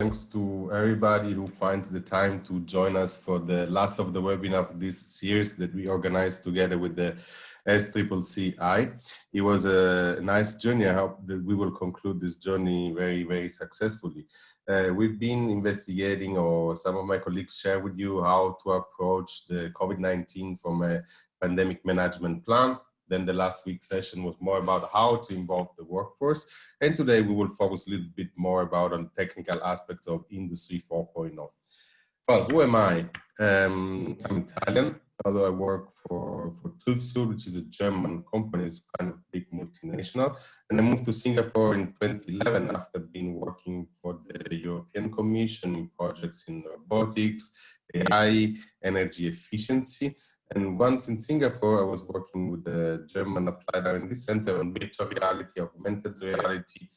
thanks to everybody who finds the time to join us for the last of the webinar of this series that we organized together with the SCCCI. It was a nice journey. I hope that we will conclude this journey very, very successfully. We've been investigating, or some of my colleagues share with you, how to approach the COVID-19 from a pandemic management plan. Then the last week's session was more about how to involve the workforce. And today we will focus a little bit more about on technical aspects of Industry 4.0. Well, who am I? I'm Italian, although I work for TUV SUD, which is a German company, it's kind of big multinational. And I moved to Singapore in 2011 after being working for the European Commission in projects in robotics, AI, energy efficiency. And once in Singapore, I was working with the German Applied R&D Center on virtual reality, augmented reality,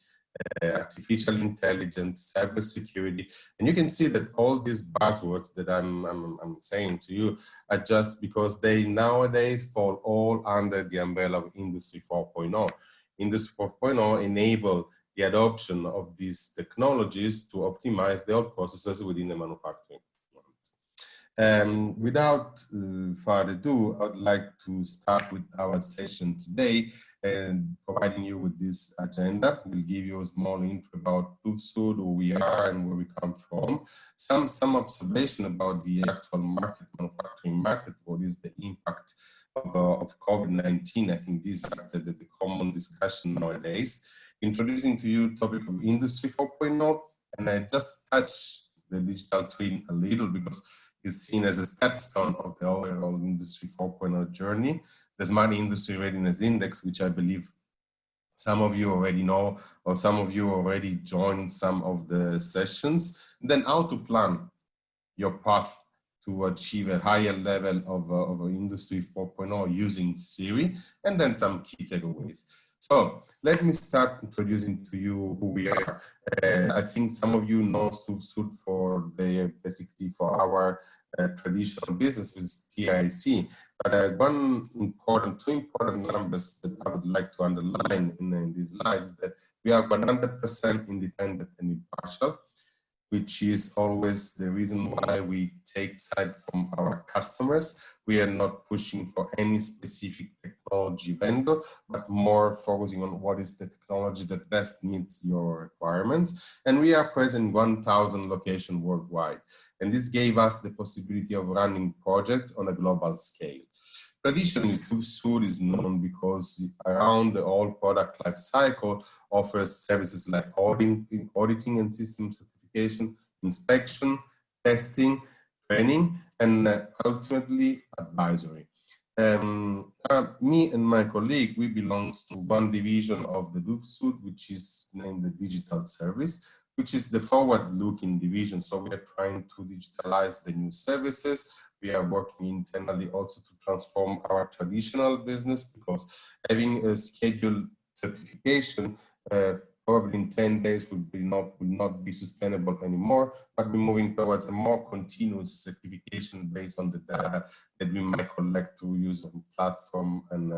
artificial intelligence, cybersecurity. And you can see that all these buzzwords that I'm saying to you are just because they nowadays fall all under the umbrella of Industry 4.0. Industry 4.0 enable the adoption of these technologies to optimize the old processes within the manufacturing. Without further ado, I would like to start with our session today and providing you with this agenda. We'll give you a small intro about TUV SUD, who we are and where we come from, some observation about the actual market, manufacturing market, what is the impact of COVID-19. I think these are the common discussion nowadays. Introducing to you the topic of Industry 4.0, and I just touch the digital twin a little because is seen as a stepstone of the overall Industry 4.0 journey. The Smart Industry Readiness Index, which I believe some of you already know, or some of you already joined some of the sessions. And then how to plan your path to achieve a higher level of Industry 4.0 using Siri, and then some key takeaways. So let me start introducing to you who we are. I think some of you know TUV SUD for basically for our traditional business with TIC. But two important numbers that I would like to underline in these slides is that we are 100% independent and impartial, which is always the reason why we take side from our customers. We are not pushing for any specific technology vendor, but more focusing on what is the technology that best meets your requirements. And we are present in 1,000 locations worldwide. And this gave us the possibility of running projects on a global scale. Traditionally, TUV SUD is known because around the whole product life cycle offers services like auditing and system certification, inspection, testing, training, and ultimately advisory. Me and my colleague, we belong to one division of the TUV SUD, which is named the Digital Service, which is the forward-looking division. So we are trying to digitalize the new services. We are working internally also to transform our traditional business, because having a scheduled certification probably in 10 days will not be sustainable anymore, but we're moving towards a more continuous certification based on the data that we might collect through use of platform and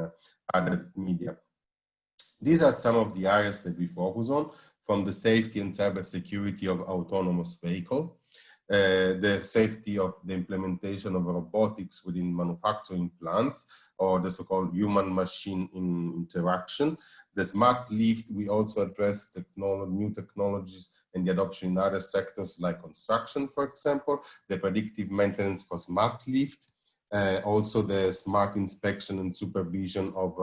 other media. These are some of the areas that we focus on, from the safety and cybersecurity of autonomous vehicle, the safety of the implementation of robotics within manufacturing plants, or the so-called human-machine interaction. The smart lift, we also address new technologies and the adoption in other sectors like construction, for example, the predictive maintenance for smart lift, also the smart inspection and supervision of,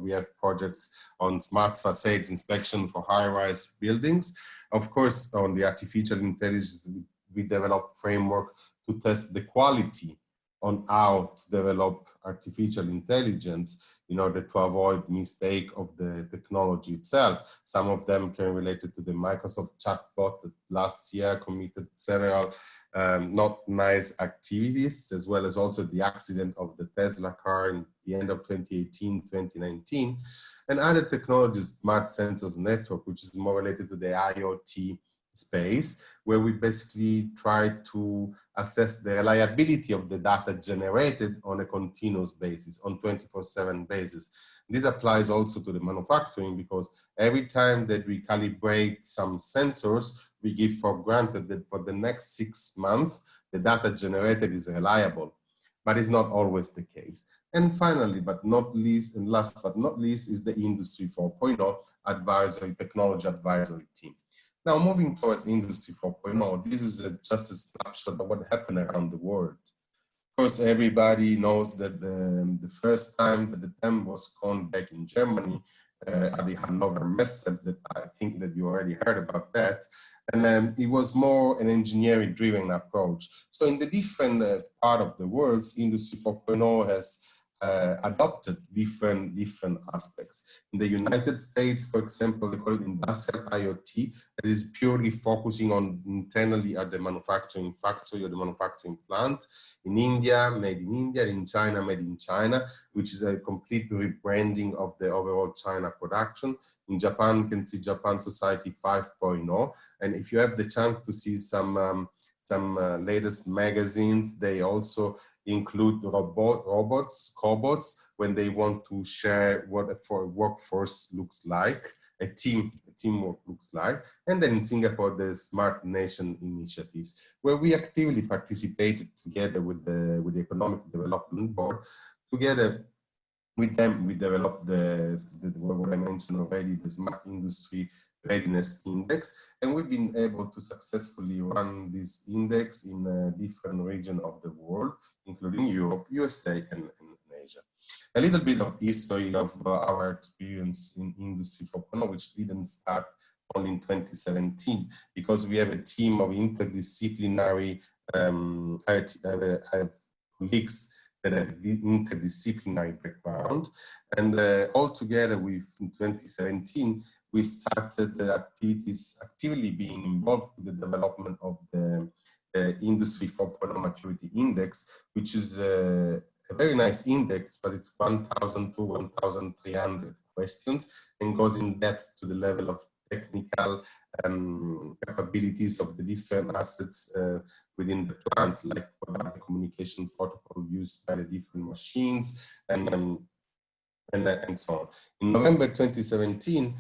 we have projects on smart facades inspection for high-rise buildings. Of course, on the artificial intelligence, we develop framework to test the quality on how to develop artificial intelligence in order to avoid mistake of the technology itself. Some of them can relate to the Microsoft chatbot that last year committed several not nice activities, as well as also the accident of the Tesla car in the end of 2018, 2019, and other technologies, smart sensors network, which is more related to the IoT space, where we basically try to assess the reliability of the data generated on a continuous basis, on 24/7 basis. This applies also to the manufacturing, because every time that we calibrate some sensors, we give for granted that for the next 6 months, the data generated is reliable, but it's not always the case. And finally, but not least, and last but not least, is the Industry 4.0 advisory, technology advisory team. Now, moving towards Industry 4.0, this is just a snapshot of what happened around the world. Of course, everybody knows that the first time that the TEM was coined back in Germany, at the Hannover Messe, that I think that you already heard about that. And it was more an engineering-driven approach. So in the different part of the world, Industry 4.0 has adopted different aspects. In the United States, for example, they call it industrial IoT, that is purely focusing on internally at the manufacturing factory or the manufacturing plant. In India, made in India. In China, made in China, which is a complete rebranding of the overall China production. In Japan, you can see Japan Society 5.0. And if you have the chance to see some latest magazines, they also include robots, cobots, when they want to share what a workforce looks like, a teamwork looks like. And then in Singapore, the Smart Nation initiatives, where we actively participated together with the Economic Development Board. Together with them, we developed what I mentioned already, the Smart Industry Readiness Index, and we've been able to successfully run this index in different regions of the world, including Europe, USA, and Asia. A little bit of history of our experience in Industry 4.0, which didn't start only in 2017, because we have a team of interdisciplinary colleagues that have interdisciplinary background, and all together in 2017, we started the activities actively being involved with the development of the Industry 4.0 Maturity Index, which is a very nice index, but it's 1,000 to 1,300 questions and goes in depth to the level of technical capabilities of the different assets within the plant, like what are the communication protocol used by the different machines, and so on. In November 2017,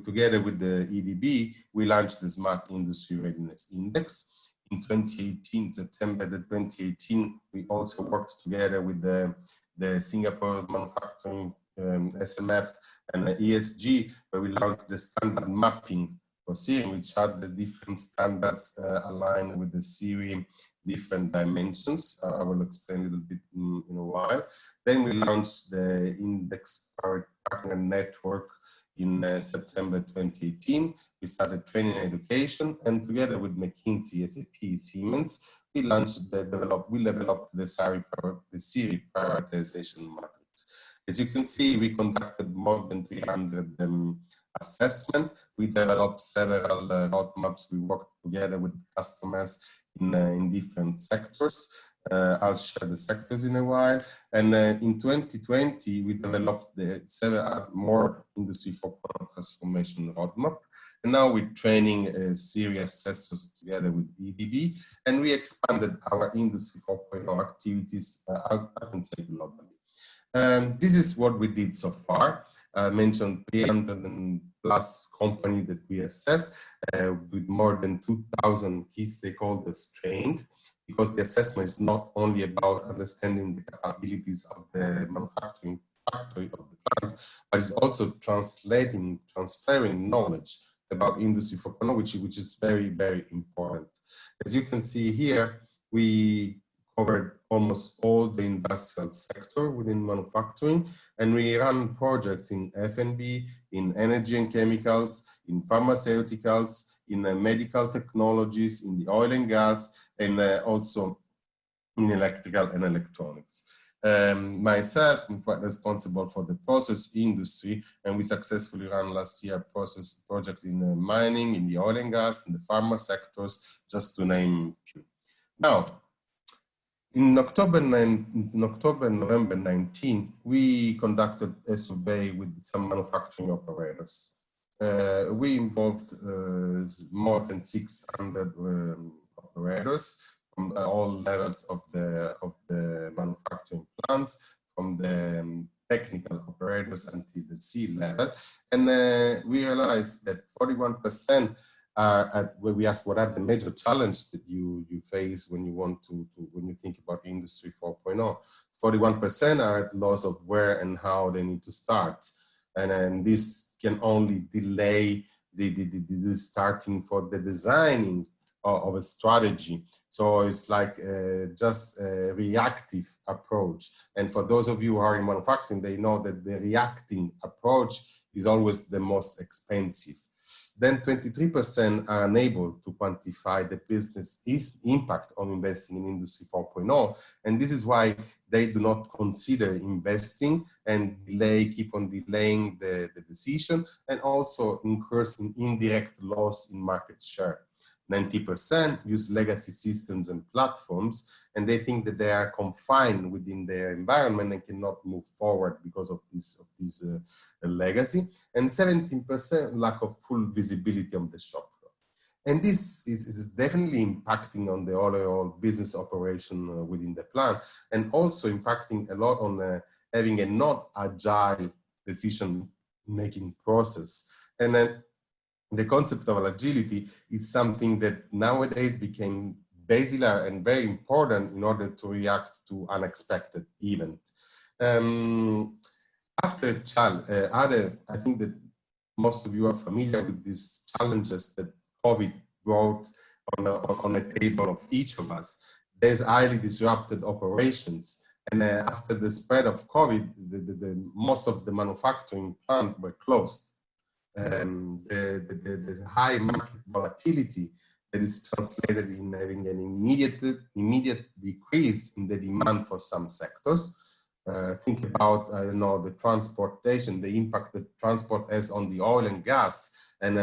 together with the EDB, we launched the Smart Industry Readiness Index. In 2018, September 2018, we also worked together with the Singapore Manufacturing SMF and the ESG, where we launched the standard mapping for SIRI, which are the different standards aligned with the SIRI different dimensions. I will explain a little bit in a while. Then we launched the Index Partner Network in September 2018. We started training and education, and together with McKinsey, SAP, Siemens, we developed the SIRI prioritization matrix. As you can see, we conducted more than 300 assessment. We developed several roadmaps. We worked together with customers in different sectors. I'll share the sectors in a while. And in 2020, we developed several more Industry 4.0 transformation roadmap. And now we're training serious assessors together with EDB, and we expanded our Industry 4.0 activities, I can say globally. This is what we did so far. I mentioned 300 plus companies that we assessed with more than 2,000 key stakeholders trained, because the assessment is not only about understanding the capabilities of the manufacturing factory of the plant, but it's also transferring knowledge about Industry 4.0, which is very, very important. As you can see here, we covered almost all the industrial sector within manufacturing, and we run projects in F&B, in energy and chemicals, in pharmaceuticals, in medical technologies, in the oil and gas, and also in electrical and electronics. Myself, I'm quite responsible for the process industry, and we successfully ran last year a process project in mining, in the oil and gas, in the pharma sectors, just to name a few. Now, in October, November 19, we conducted a survey with some manufacturing operators. we involved more than 600 operators from all levels of the manufacturing plants, from the technical operators until the C level. And we realized that 41% are when we ask what are the major challenges that you face when you want when you think about Industry 4.0, 41% are at loss of where and how they need to start. And then this can only delay the starting for the designing of a strategy. So it's like just a reactive approach. And for those of you who are in manufacturing, they know that the reacting approach is always the most expensive. Then 23% are unable to quantify the business impact on investing in Industry 4.0. And this is why they do not consider investing and keep on delaying the decision, and also incurs in indirect loss in market share. 90% use legacy systems and platforms, and they think that they are confined within their environment and cannot move forward because of this legacy. And 17% lack of full visibility on the shop floor. And this is definitely impacting on the overall business operation within the plant, and also impacting a lot on having a not agile decision-making process. And then the concept of agility is something that nowadays became basilar and very important in order to react to unexpected events. After I think that most of you are familiar with these challenges that COVID brought on a table of each of us. There's highly disrupted operations. And after the spread of COVID, most of the manufacturing plants were closed. There's high market volatility that is translated in having an immediate decrease in the demand for some sectors. Think about, the transportation, the impact that transport has on the oil and gas. And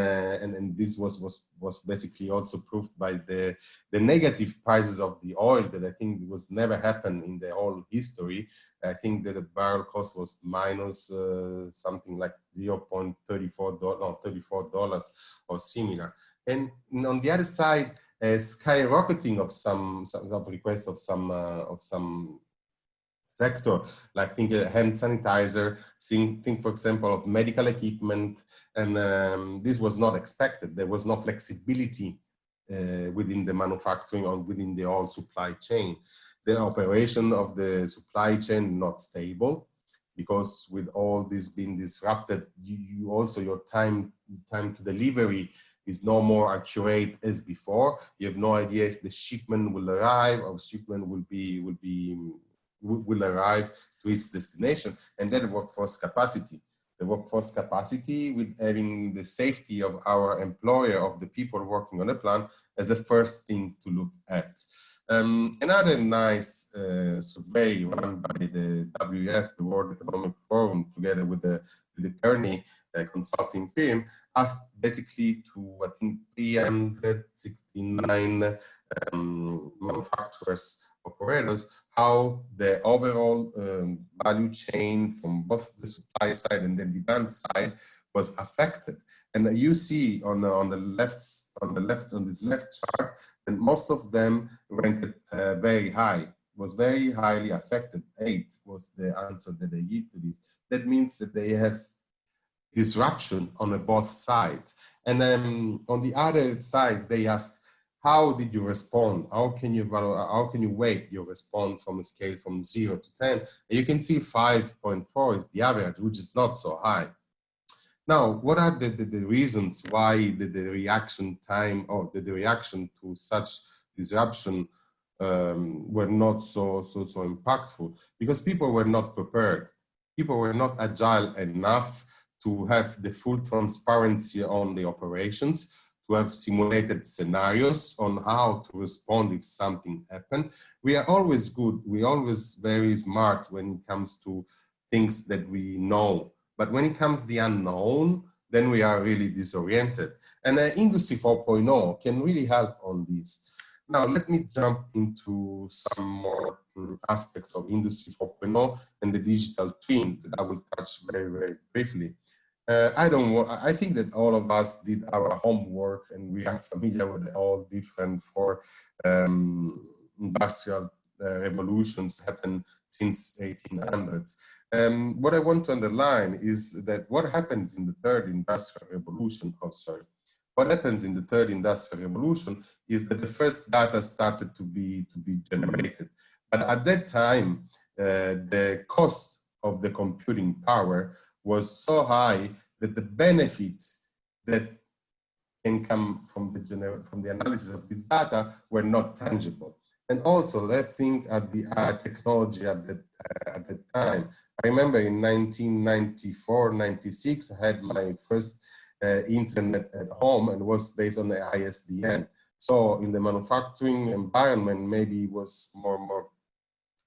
this was basically also proved by the negative prices of the oil that I think was never happened in the whole history. I think that the barrel cost was minus something like $34 or similar. And on the other side, skyrocketing of some requests of some sector, like think hand sanitizer, think for example of medical equipment, and this was not expected. There was no flexibility within the manufacturing or within the whole supply chain. The operation of the supply chain not stable, because with all this being disrupted, you also your time to delivery is no more accurate as before. You have no idea if the shipment will arrive or shipment will arrive to its destination. And then workforce capacity. The workforce capacity with having the safety of our employer, of the people working on the plant, as a first thing to look at. Another nice survey run by the WEF, the World Economic Forum, together with the Kearney consulting firm, asked basically to, I think, 369 manufacturers, operators, how the overall value chain from both the supply side and the demand side was affected. And you see on this left chart, that most of them ranked very high, was very highly affected. 8 was the answer that they give to this. That means that they have disruption on both sides. And then on the other side, they ask, how did you respond? How can you weight your response from a scale from 0 to 10? And you can see 5.4 is the average, which is not so high. Now, what are the reasons why the reaction time or the reaction to such disruption were not so impactful? Because people were not prepared. People were not agile enough to have the full transparency on the operations, to have simulated scenarios on how to respond if something happened. We are always good. We're always very smart when it comes to things that we know. But when it comes to the unknown, then we are really disoriented. And Industry 4.0 can really help on this. Now, let me jump into some more aspects of Industry 4.0 and the digital twin that I will touch very, very briefly. I think that all of us did our homework and we are familiar with all different four industrial revolutions happened since 1800s. What I want to underline is that what happens in the third industrial revolution, what happens in the third industrial revolution is that the first data started to be generated. But at that time, the cost of the computing power was so high that the benefit that can come from the analysis of this data were not tangible. And also, let's think at the technology at the time. I remember in 1994, 96, I had my first internet at home and was based on the ISDN. So in the manufacturing environment, maybe it was more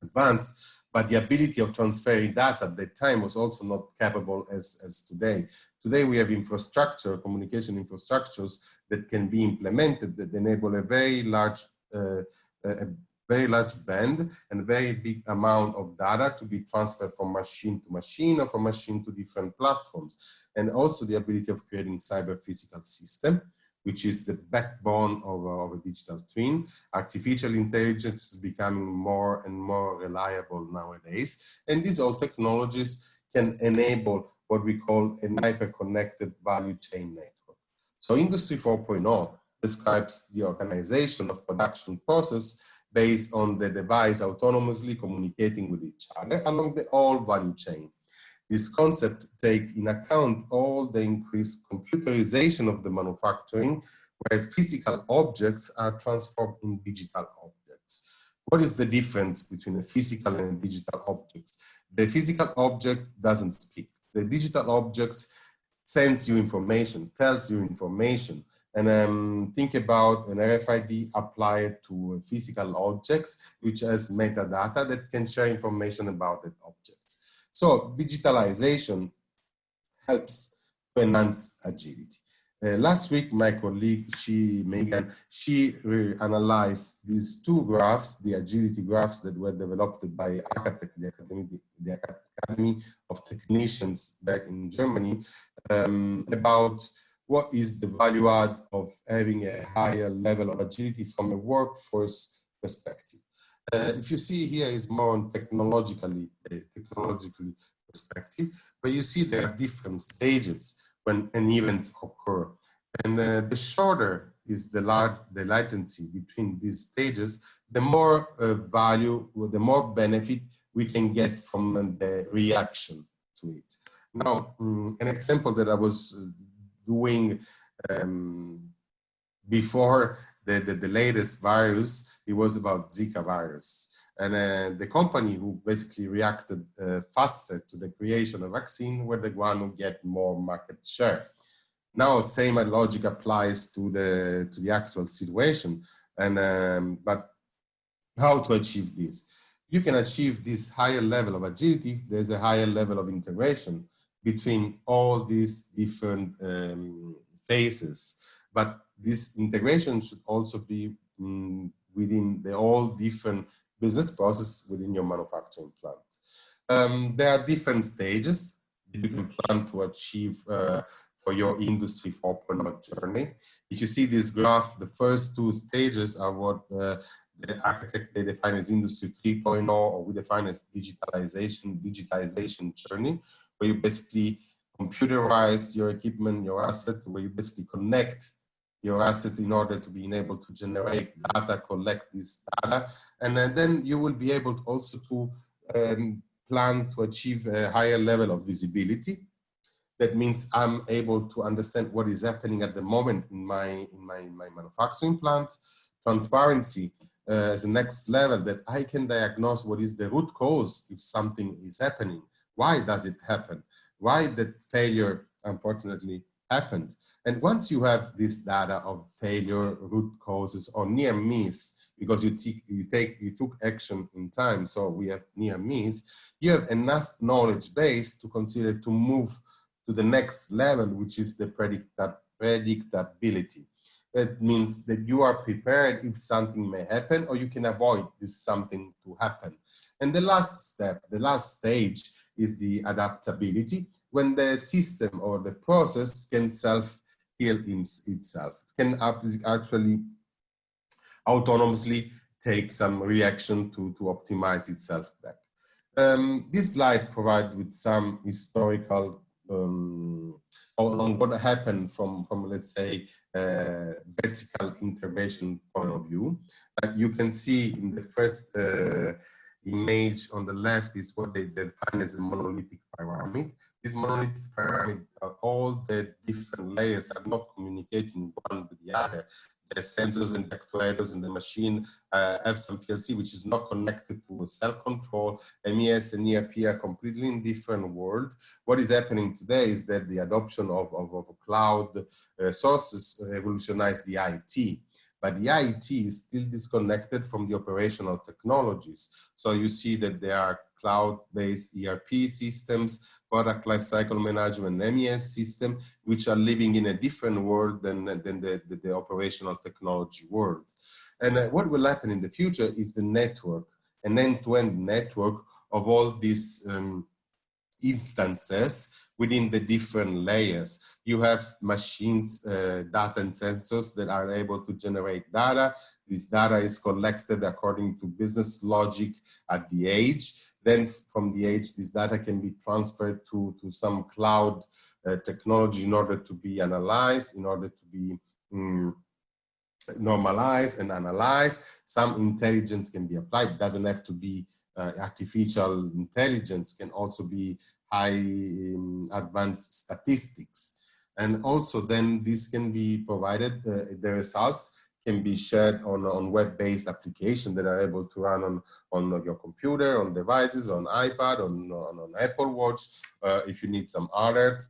advanced, but the ability of transferring data at that time was also not capable as today. Today we have infrastructure, communication infrastructures that can be implemented that enable a very large band and a very big amount of data to be transferred from machine to machine or from machine to different platforms. And also the ability of creating cyber-physical system, which is the backbone of a digital twin. Artificial intelligence is becoming more and more reliable nowadays. And these all technologies can enable what we call an hyper-connected value chain network. So Industry 4.0 describes the organization of production process based on the device autonomously communicating with each other along the whole value chain. This concept takes in account all the increased computerization of the manufacturing, where physical objects are transformed in digital objects. What is the difference between a physical and a digital object? The physical object doesn't speak. The digital objects sends you information, tells you information. And think about an RFID applied to physical objects, which has metadata that can share information about the objects. So digitalization helps to enhance agility. Last week, my colleague, Megan, analyzed these two graphs, the agility graphs that were developed by Acatech, the Academy of Technicians back in Germany, about what is the value add of having a higher level of agility from a workforce perspective. If you see here is more on technologically perspective, but you see there are different stages when an events occur. And the shorter is the latency between these stages, the more value, the more benefit we can get from the reaction to it. Now, an example that I was doing before the latest virus, it was about Zika virus. And the company who basically reacted faster to the creation of vaccine were the one who get more market share. Now, same logic applies to the actual situation. And but how to achieve this? You can achieve this higher level of agility if there's a higher level of integration between all these different phases. But this integration should also be within the all different business process within your manufacturing plant. There are different stages that you can plan to achieve for your Industry 4.0 journey. If you see this graph, the first two stages are what the architect they define as Industry 3.0, or we define as digitization journey, where you basically computerize your equipment, your assets, where you basically connect your assets in order to be able to generate data, collect this data, and then you will be able to also to plan to achieve a higher level of visibility. That means I'm able to understand what is happening at the moment in my manufacturing plant. Transparency as the next level, that I can diagnose what is the root cause if something is happening. Why does it happen? Why that failure, unfortunately, happened? And once you have this data of failure, root causes, or near miss, because you took action in time, so we have near miss, you have enough knowledge base to consider to move to the next level, which is the predictability. That means that you are prepared if something may happen, or you can avoid this something to happen. And the last step, the last stage, is the adaptability, when the system or the process can self-heal itself. It can actually autonomously take some reaction to optimize itself back. This slide provides with some historical on what happened from let's say vertical integration point of view. You can see in the first image on the left is what they define as a monolithic pyramid. This monolithic pyramid, all the different layers are not communicating one with the other. The sensors and the actuators in the machine have some PLC which is not connected to a cell control. MES and ERP are completely in different world. What is happening today is that the adoption of cloud sources revolutionized the IT. But the IT is still disconnected from the operational technologies. So you see that there are cloud-based ERP systems, product lifecycle management, MES system, which are living in a different world than the operational technology world. And what will happen in the future is the network, an end-to-end network of all these instances within the different layers. You have machines, data and sensors that are able to generate data. This data is collected according to business logic at the edge. Then from the edge, this data can be transferred to some cloud technology in order to be analyzed, in order to be normalized and analyzed. Some intelligence can be applied. It doesn't have to be artificial intelligence, can also be high advanced statistics. And also then this can be provided, the results can be shared on web-based applications that are able to run on your computer, on devices, on iPad, on Apple Watch. If you need some alerts,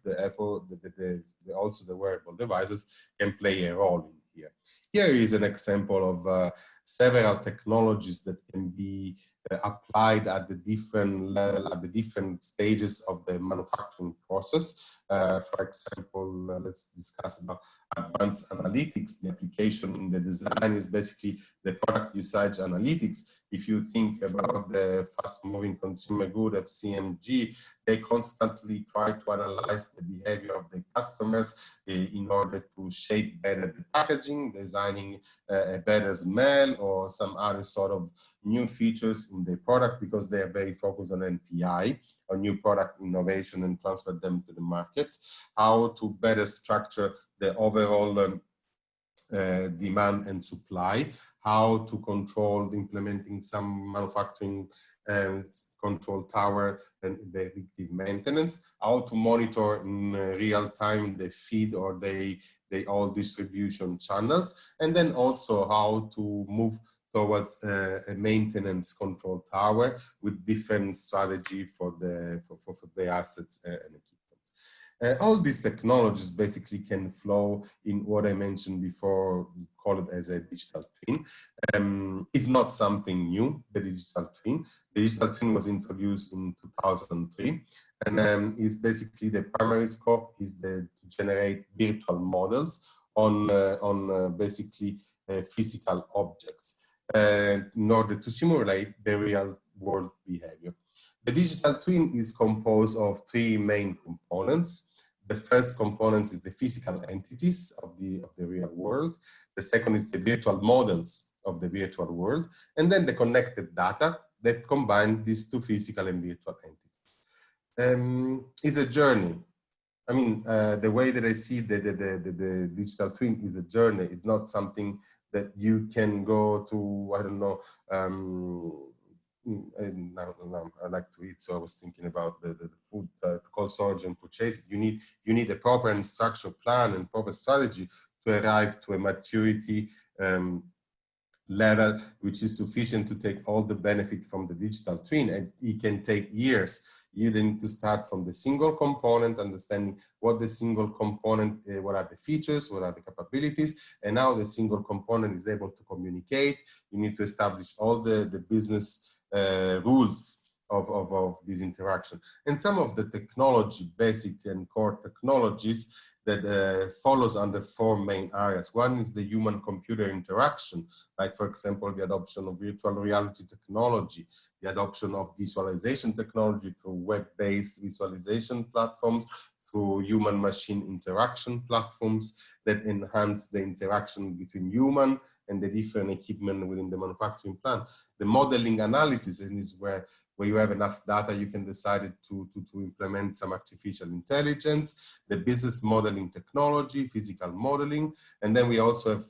also the wearable devices can play a role in here. Here is an example of several technologies that can be applied at the different level, at the different stages of the manufacturing process. For example, let's discuss about advanced analytics. The application in the design is basically the product usage analytics. If you think about the fast-moving consumer good FCMG, they constantly try to analyze the behavior of the customers in order to shape better the packaging, designing a better smell or some other sort of new features in the product, because they are very focused on NPI, on new product innovation, and transfer them to the market. How to better structure the overall demand and supply, how to control implementing some manufacturing control tower and predictive maintenance, how to monitor in real time the feed or the all distribution channels, and then also how to move towards a maintenance control tower with different strategy for the assets and equipment. All these technologies basically can flow in what I mentioned before, call it as a digital twin. It's not something new, the digital twin. The digital twin was introduced in 2003, and is basically the primary scope is to generate virtual models on basically physical objects in order to simulate the real world behavior. The digital twin is composed of three main components. The first component is the physical entities of the real world. The second is the virtual models of the virtual world. And then the connected data that combine these two physical and virtual entities. It's a journey. I mean, the way that I see the digital twin is a journey. It's not something that you can go to, I don't know, I like to eat, so I was thinking about the food to cold storage and purchase. You need a proper and structured plan and proper strategy to arrive to a maturity level which is sufficient to take all the benefit from the digital twin, and it can take years. You need to start from the single component, understanding what the single component, what are the features, what are the capabilities, and how the single component is able to communicate. You need to establish all the business rules of this interaction. And some of the technology, basic and core technologies that follows under 4 main areas. One is the human-computer interaction, like for example, the adoption of virtual reality technology, the adoption of visualization technology through web-based visualization platforms, through human-machine interaction platforms that enhance the interaction between human and the different equipment within the manufacturing plant. The modeling analysis, and is where you have enough data, you can decide to implement some artificial intelligence, the business modeling technology, physical modeling, and then we also have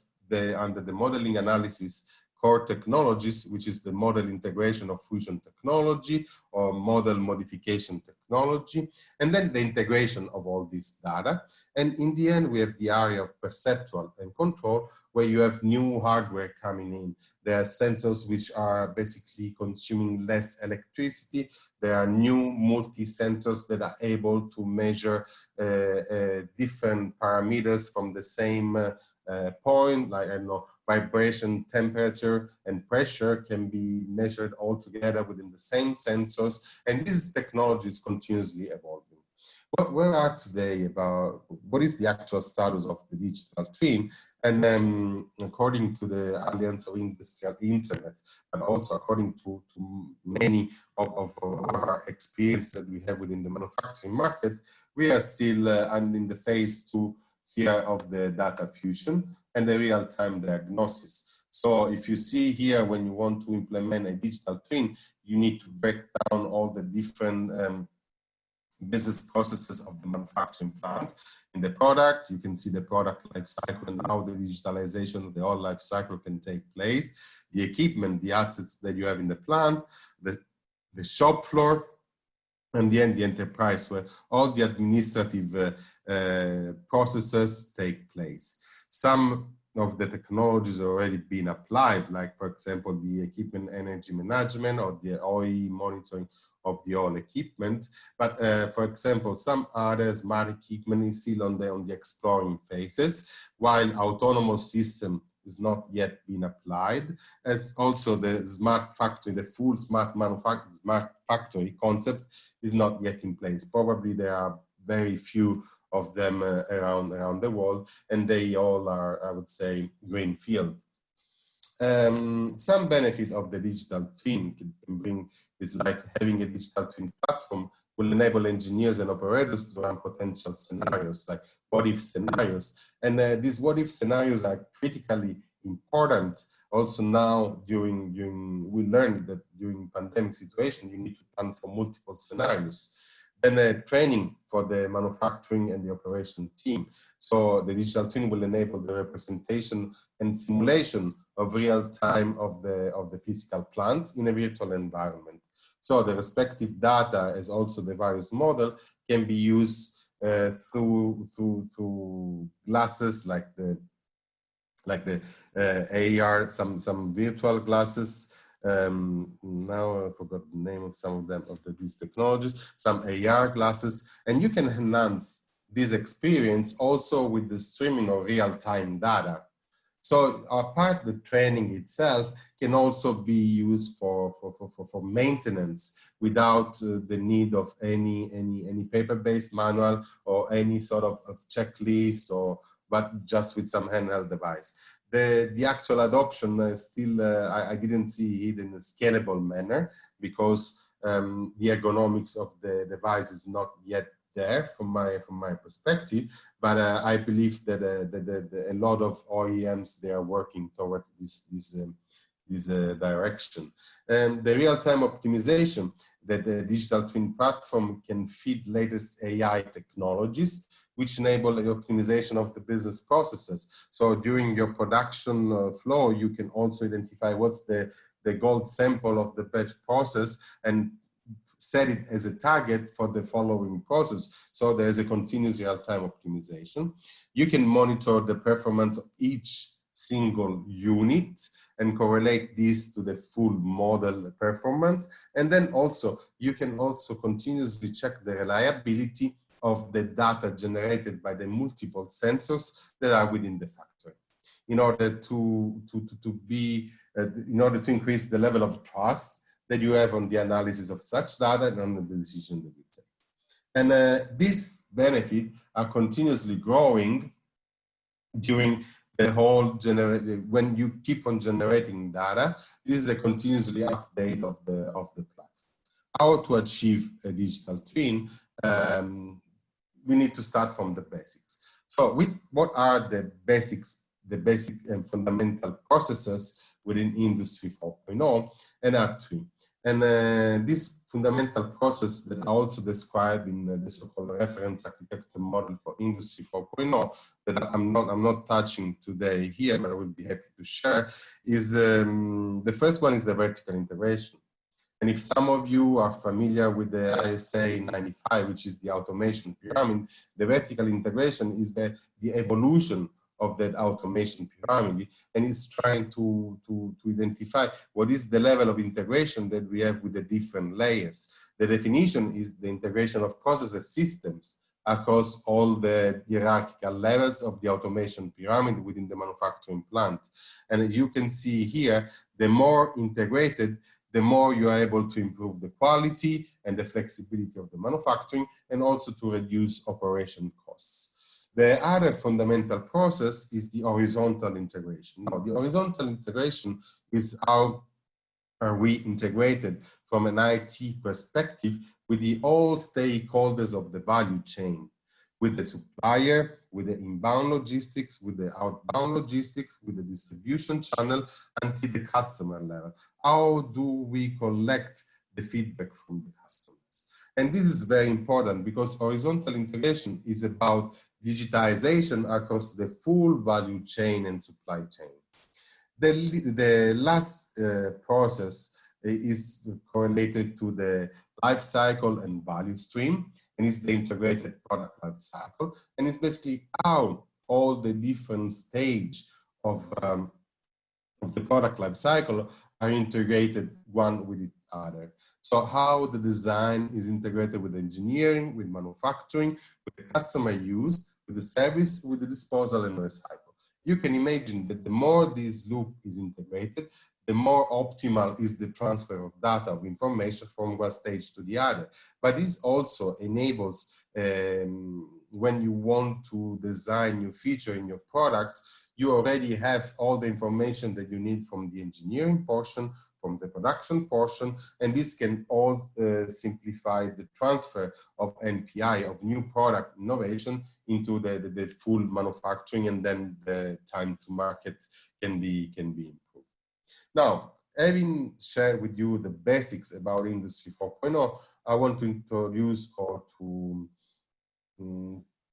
under the modeling analysis core technologies, which is the model integration of fusion technology or model modification technology, and then the integration of all this data. And in the end, we have the area of perceptual and control, where you have new hardware coming in. There are sensors which are basically consuming less electricity. There are new multi-sensors that are able to measure different parameters from the same point, like, I don't know, vibration, temperature, and pressure can be measured all together within the same sensors. And this technology is continuously evolving. Where are today about, what is the actual status of the digital twin? And according to the Alliance of Industrial Internet, and also according to many of our experience that we have within the manufacturing market, we are still in the phase 2 here of the data fusion and the real-time diagnosis. So if you see here, when you want to implement a digital twin, you need to break down all the different business processes of the manufacturing plant. In the product, you can see the product life cycle and how the digitalization of the whole life cycle can take place. The equipment, the assets that you have in the plant, the shop floor, and then the enterprise, where all the administrative processes take place. Some of the technologies already been applied, like for example, the equipment energy management or the OEE monitoring of the whole equipment. But for example, some other smart equipment is still on the exploring phases, while autonomous system is not yet been applied, as also the smart factory, the full smart manufacturing, smart factory concept is not yet in place. Probably there are very few of them around the world, and they all are, I would say, greenfield. Some benefit of the digital twin can bring is like having a digital twin platform will enable engineers and operators to run potential scenarios, like what-if scenarios. And these what-if scenarios are critically important. Also now, we learned that during pandemic situation, you need to plan for multiple scenarios. Then training for the manufacturing and the operation team. So the digital twin will enable the representation and simulation of real time of the physical plant in a virtual environment. So the respective data, as also the various model, can be used through glasses like the AR, some virtual glasses. Now I forgot the name of some of them, these technologies, some AR glasses, and you can enhance this experience also with the streaming of real-time data. So apart the training itself can also be used for maintenance without the need of any paper-based manual or any sort of checklist, but just with some handheld device. The actual adoption is still, I didn't see it in a scalable manner because the ergonomics of the device is not yet there from my perspective, but I believe that a lot of OEMs, they are working towards this direction. And the real-time optimization that the digital twin platform can feed latest AI technologies, which enable the optimization of the business processes. So during your production flow, you can also identify what's the gold sample of the batch process and set it as a target for the following process. So there's a continuous real-time optimization. You can monitor the performance of each single unit and correlate this to the full model performance. And then also, you can also continuously check the reliability of the data generated by the multiple sensors that are within the factory. In order to increase the level of trust that you have on the analysis of such data and on the decision that you take. And these benefits are continuously growing during the whole when you keep on generating data. This is a continuously update of the platform. How to achieve a digital twin? We need to start from the basics. So what are the basic and fundamental processes within Industry 4.0 and are three. And this fundamental process that I also described in the so-called reference architecture model for Industry 4.0 that I'm not touching today here, but I will be happy to share, is the first one is the vertical integration. And if some of you are familiar with the ISA 95, which is the automation pyramid, the vertical integration is the evolution of that automation pyramid, and it's trying to identify what is the level of integration that we have with the different layers. The definition is the integration of processes systems across all the hierarchical levels of the automation pyramid within the manufacturing plant. And as you can see here, the more integrated, the more you are able to improve the quality and the flexibility of the manufacturing, and also to reduce operation costs. The other fundamental process is the horizontal integration. Now, the horizontal integration is how are we integrated from an IT perspective with all stakeholders of the value chain, with the supplier, with the inbound logistics, with the outbound logistics, with the distribution channel, until the customer level. How do we collect the feedback from the customers? And this is very important because horizontal integration is about digitization across the full value chain and supply chain. The last process is correlated to the life cycle and value stream, and it's the integrated product life cycle. And it's basically how all the different stages of the product life cycle are integrated one with the other. So how the design is integrated with engineering, with manufacturing, with the customer use, with the service, with the disposal and recycle. You can imagine that the more this loop is integrated, the more optimal is the transfer of data, of information from one stage to the other. But this also enables, when you want to design new feature in your products, you already have all the information that you need from the engineering portion, from the production portion, and this can all simplify the transfer of NPI, of new product innovation, into the full manufacturing, and then the time to market can be improved. Now, having shared with you the basics about Industry 4.0, I want to introduce or to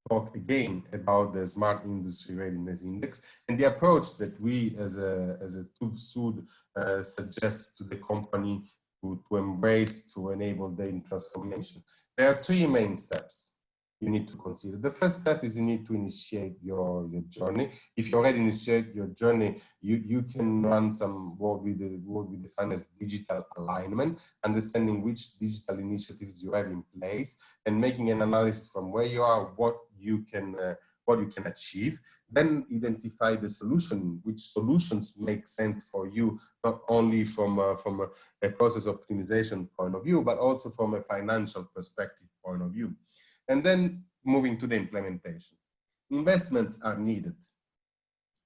talk again about the Smart Industry Readiness Index and the approach that we as a TUV SUD suggest to the company to embrace to enable the transformation. There are three main steps you need to consider. The first step is you need to initiate your journey. If you already initiate your journey, you can run some what we define as digital alignment, understanding which digital initiatives you have in place and making an analysis from where you are, what you can achieve. Then identify the solution, which solutions make sense for you, not only from a process optimization point of view, but also from a financial perspective point of view. And then moving to the implementation. Investments are needed.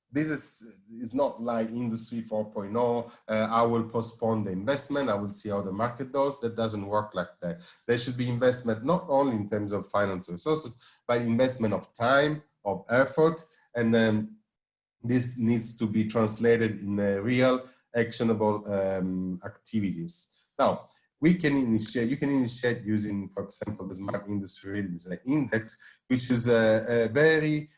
This is not like Industry 4.0, I will postpone the investment, I will see how the market does. That doesn't work like that. There should be investment not only in terms of financial resources, but investment of time, of effort, and then this needs to be translated in real, actionable activities. Now, you can initiate using, for example, the Smart Industry Readiness Index, which is a very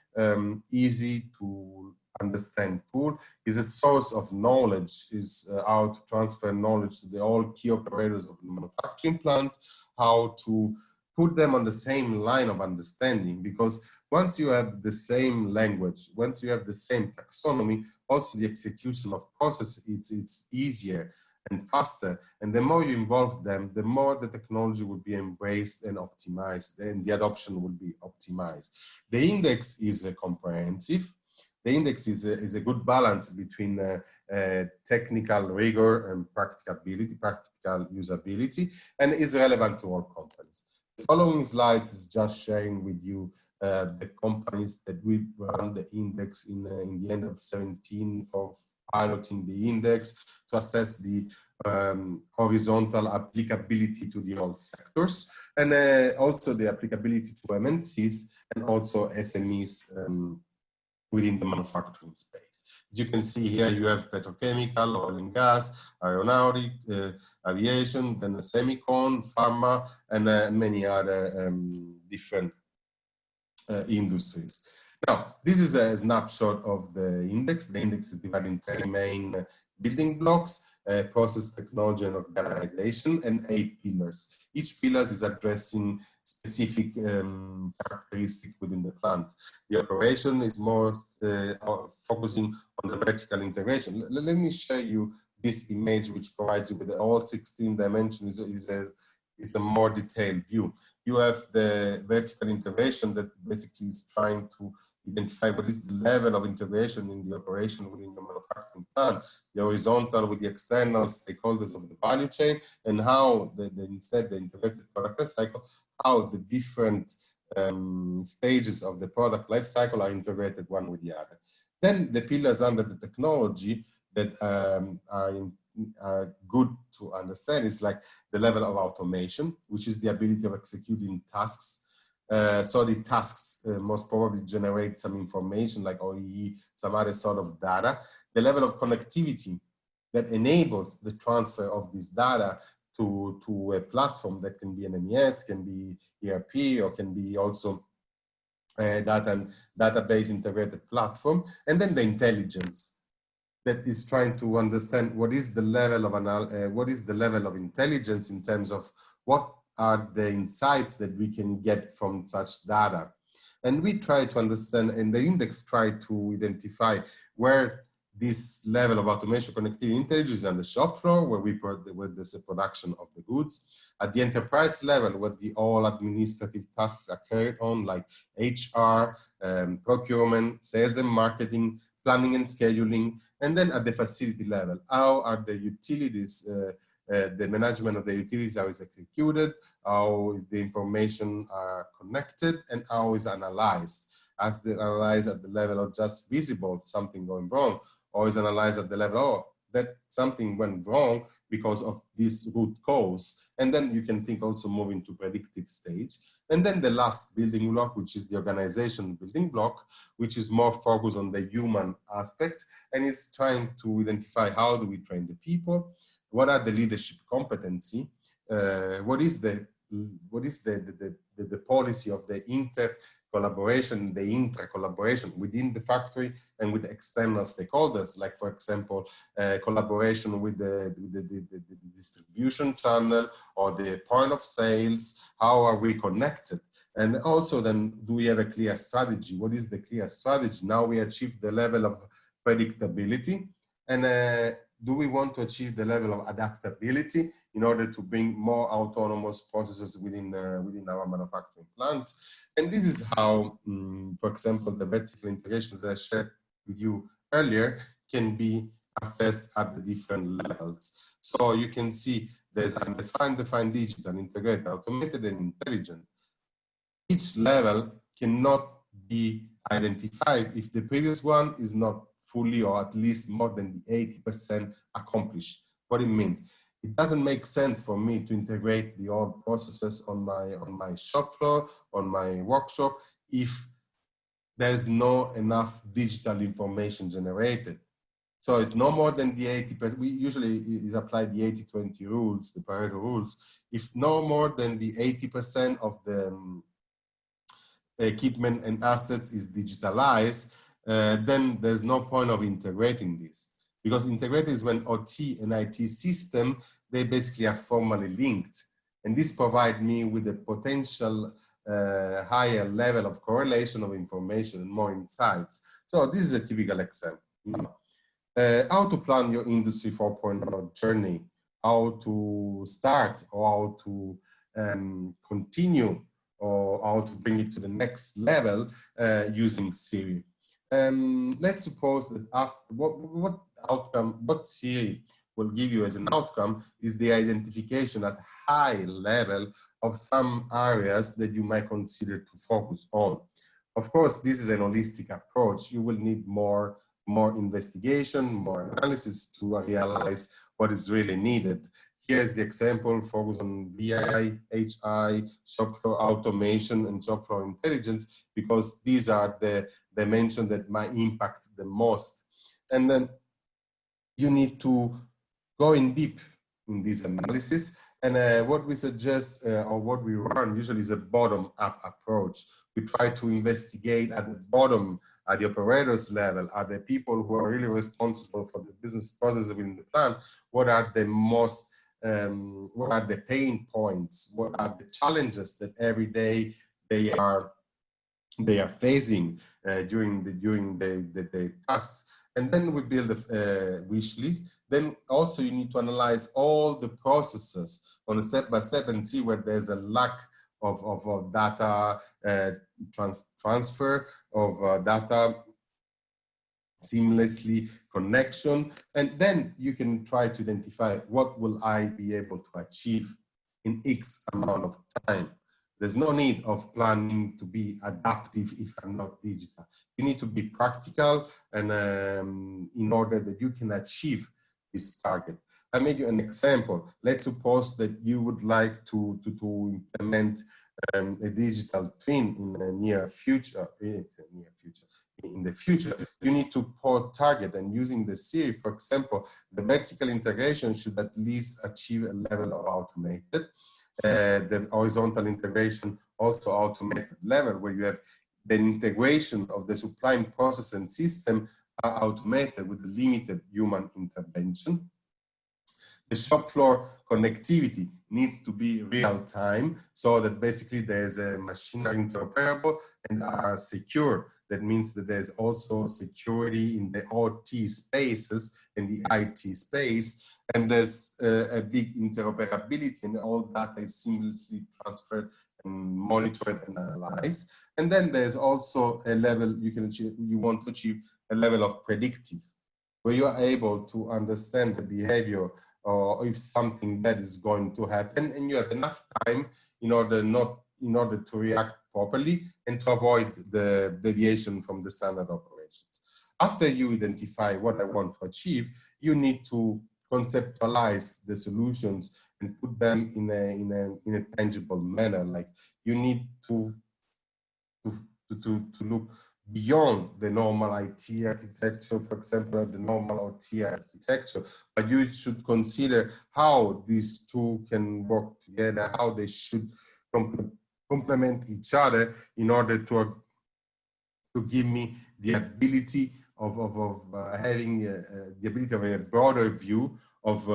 easy to understand tool. Is a source of knowledge, is how to transfer knowledge to all key operators of the manufacturing plant, how to put them on the same line of understanding, because once you have the same language, once you have the same taxonomy, also the execution of process, it's easier and faster. And the more you involve them, the more the technology will be embraced and optimized, and the adoption will be optimized. The index is comprehensive. the index is a good balance between technical rigor and practicability, practical usability, and is relevant to all companies. The following slides is just sharing with you the companies that we run the index in the end of 17 for piloting the index to assess the horizontal applicability to the all sectors, and also the applicability to MNCs and also SMEs within the manufacturing space. As you can see here, you have petrochemical, oil and gas, aeronautic, aviation, then semicon, pharma, and many other different industries. Now, this is a snapshot of the index. The index is divided in 3 main building blocks: process, technology, and organization, and 8 pillars. Each pillar is addressing specific characteristic within the plant. The operation is more focusing on the vertical integration. Let me show you this image, which provides you with all 16 dimensions. Is a more detailed view. You have the vertical integration that basically is trying to identify what is the level of integration in the operation within the manufacturing plant, the horizontal with the external stakeholders of the value chain, and how instead the integrated product life cycle, how the different stages of the product life cycle are integrated one with the other. Then the pillars under the technology that are good to understand is like the level of automation, which is the ability of executing tasks. So the tasks most probably generate some information like OEE, some other sort of data. The level of connectivity that enables the transfer of this data to a platform that can be an MES, can be ERP, or can be also a database integrated platform. And then the intelligence that is trying to understand what is the level of intelligence in terms of what are the insights that we can get from such data. And we try to understand, and the index try to identify where this level of automation, connectivity, intelligence is on the shop floor, where there's a production of the goods. At the enterprise level, where the all administrative tasks are carried on, like HR, procurement, sales and marketing, planning and scheduling. And then at the facility level, how are the utilities, the management of the utilities, how is executed, how the information are connected, and how is analyzed. As the analyzed at the level of just visible, something going wrong, or is analyzed at the level, oh, that something went wrong because of this root cause. And then you can think also moving to predictive stage. And then the last building block, which is the organization building block, which is more focused on the human aspect, and is trying to identify how do we train the people, what are the leadership competency, what is the policy of the inter-collaboration, the intra-collaboration within the factory and with the external stakeholders, like for example, collaboration with the distribution channel or the point of sales, how are we connected? And also then, do we have a clear strategy? What is the clear strategy? Now we achieve the level of predictability, and do we want to achieve the level of adaptability in order to bring more autonomous processes within our manufacturing plant? And this is how, for example, the vertical integration that I shared with you earlier can be assessed at the different levels. So you can see there's undefined, defined, digital, integrated, automated, and intelligent. Each level cannot be identified if the previous one is not fully, or at least more than the 80% accomplished. What it means, it doesn't make sense for me to integrate the old processes on my shop floor, on my workshop, if there's not enough digital information generated. So it's no more than the 80%. We usually is apply the 80-20 rules, the Pareto rules. If no more than the 80% of the equipment and assets is digitalized, then there's no point of integrating this, because integrated is when OT and IT system, they basically are formally linked, and this provides me with a potential higher level of correlation of information and more insights. So this is a typical example. Now, how to plan your Industry 4.0 journey, how to start, or how to continue, or how to bring it to the next level using Siri. let's suppose that after what outcome, what theory will give you as an outcome is the identification at high level of some areas that you might consider to focus on. Of course, this is an holistic approach. You will need more investigation, more analysis to realize what is really needed. Here's the example: focus on BI, HI, shop floor automation, and shop floor intelligence, because these are the dimensions that might impact the most. And then you need to go in deep in this analysis. And what we suggest, or what we run usually, is a bottom-up approach. We try to investigate at the bottom, at the operators level, at the people who are really responsible for the business processes within the plant. What are the most, what are the pain points? What are the challenges that every day they are facing during the tasks? And then we build a wish list. Then also you need to analyze all the processes on a step-by-step and see where there's a lack of data transfer, of data seamlessly connection. And then you can try to identify what will I be able to achieve in X amount of time. There's no need of planning to be adaptive if I'm not digital. You need to be practical, and in order that you can achieve this target. I made you an example. Let's suppose that you would like to implement a digital twin in the near future. In the future, you need to target, and using the theory, for example, the vertical integration should at least achieve a level of automated. The horizontal integration also automated level, where you have the integration of the supplying process and system are automated with limited human intervention. The shop floor connectivity needs to be real time, so that basically there's a machine are interoperable and are secure. That means that there's also security in the OT spaces and the IT space, and there's a big interoperability, and all data is seamlessly transferred and monitored and analyzed. And then there's also a level you can achieve, you want to achieve a level of predictive, where you are able to understand the behavior or if something bad is going to happen, and you have enough time in order to react properly and to avoid the deviation from the standard operations. After you identify what I want to achieve, you need to conceptualize the solutions and put them in a tangible manner. Like, you need to look beyond the normal IT architecture, for example, the normal OT architecture, but you should consider how these two can work together, how they should complement each other in order to give me the ability of having the ability of a broader view of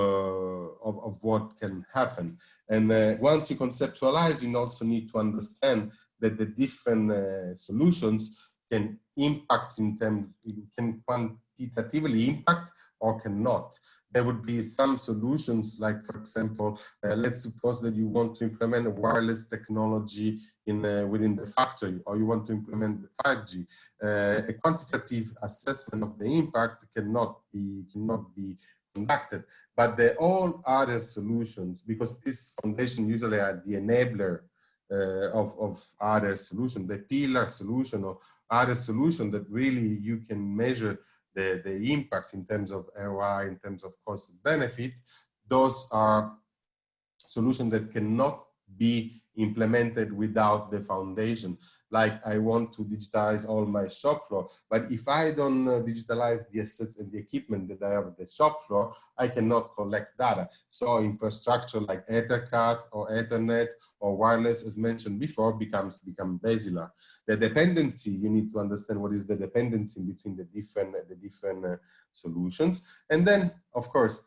what can happen. And once you conceptualize, you also need to understand that the different solutions can impact in terms, can quantitatively impact or cannot. There would be some solutions, like, for example, let's suppose that you want to implement a wireless technology within the factory, or you want to implement the 5G. A quantitative assessment of the impact cannot be conducted, but all other solutions, because this foundation usually are the enabler of other solution, the pillar solution or other solution that really you can measure the impact in terms of ROI, in terms of cost benefit. Those are solutions that cannot be implemented without the foundation. Like, I want to digitize all my shop floor, but if I don't digitalize the assets and the equipment that I have at the shop floor, I cannot collect data. So infrastructure like Ethercat or Ethernet or wireless, as mentioned before, become basilar. The dependency, you need to understand what is the dependency between the different solutions. And then, of course,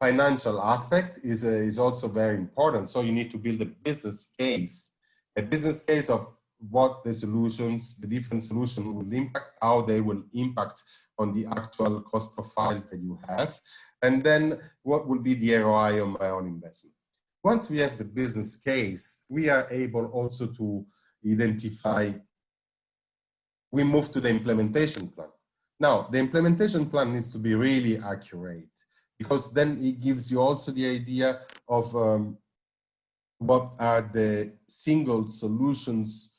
financial aspect is also very important. So you need to build a business case of what the solutions, the different solutions will impact, how they will impact on the actual cost profile that you have, and then what will be the ROI on my own investment. Once we have the business case, we are able also to identify we move to the implementation plan. Now, the implementation plan needs to be really accurate, because then it gives you also the idea of what are the single solutions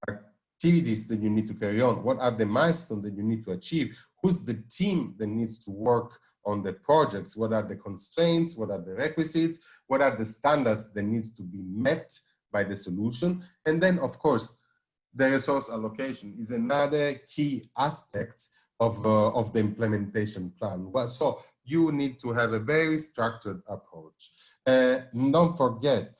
activities that you need to carry on, what are the milestones that you need to achieve, who's the team that needs to work on the projects, what are the constraints, what are the requisites, what are the standards that needs to be met by the solution. And then, of course, the resource allocation is another key aspect of the implementation plan. Well, so you need to have a very structured approach. Don't forget,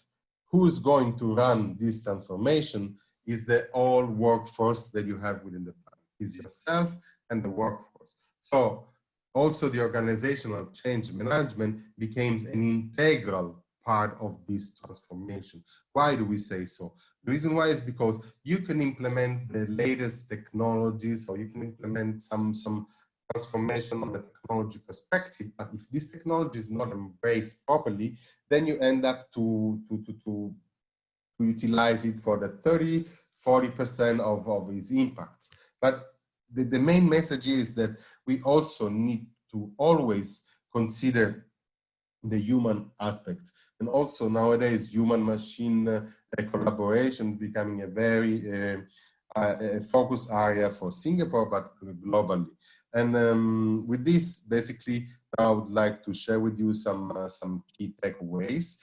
who's going to run this transformation is the whole workforce that you have within the plan. Is yourself and the workforce. So also the organizational change management becomes an integral part of this transformation. Why do we say so? The reason why is because you can implement the latest technologies, or you can implement some transformation on the technology perspective, but if this technology is not embraced properly, then you end up to utilize it for the 30–40% of its impact. But the main message is that we also need to always consider the human aspect. And also nowadays, human-machine collaboration is becoming a very focus area for Singapore, but globally. And with this, basically, I would like to share with you some key takeaways.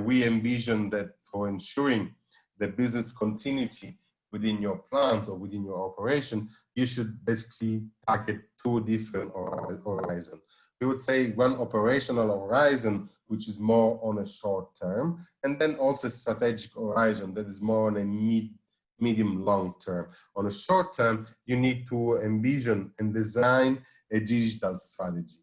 We envision that for ensuring the business continuity within your plant or within your operation, you should basically target two different horizons. We would say one operational horizon, which is more on a short term, and then also a strategic horizon that is more on a medium long term. On a short term, you need to envision and design a digital strategy.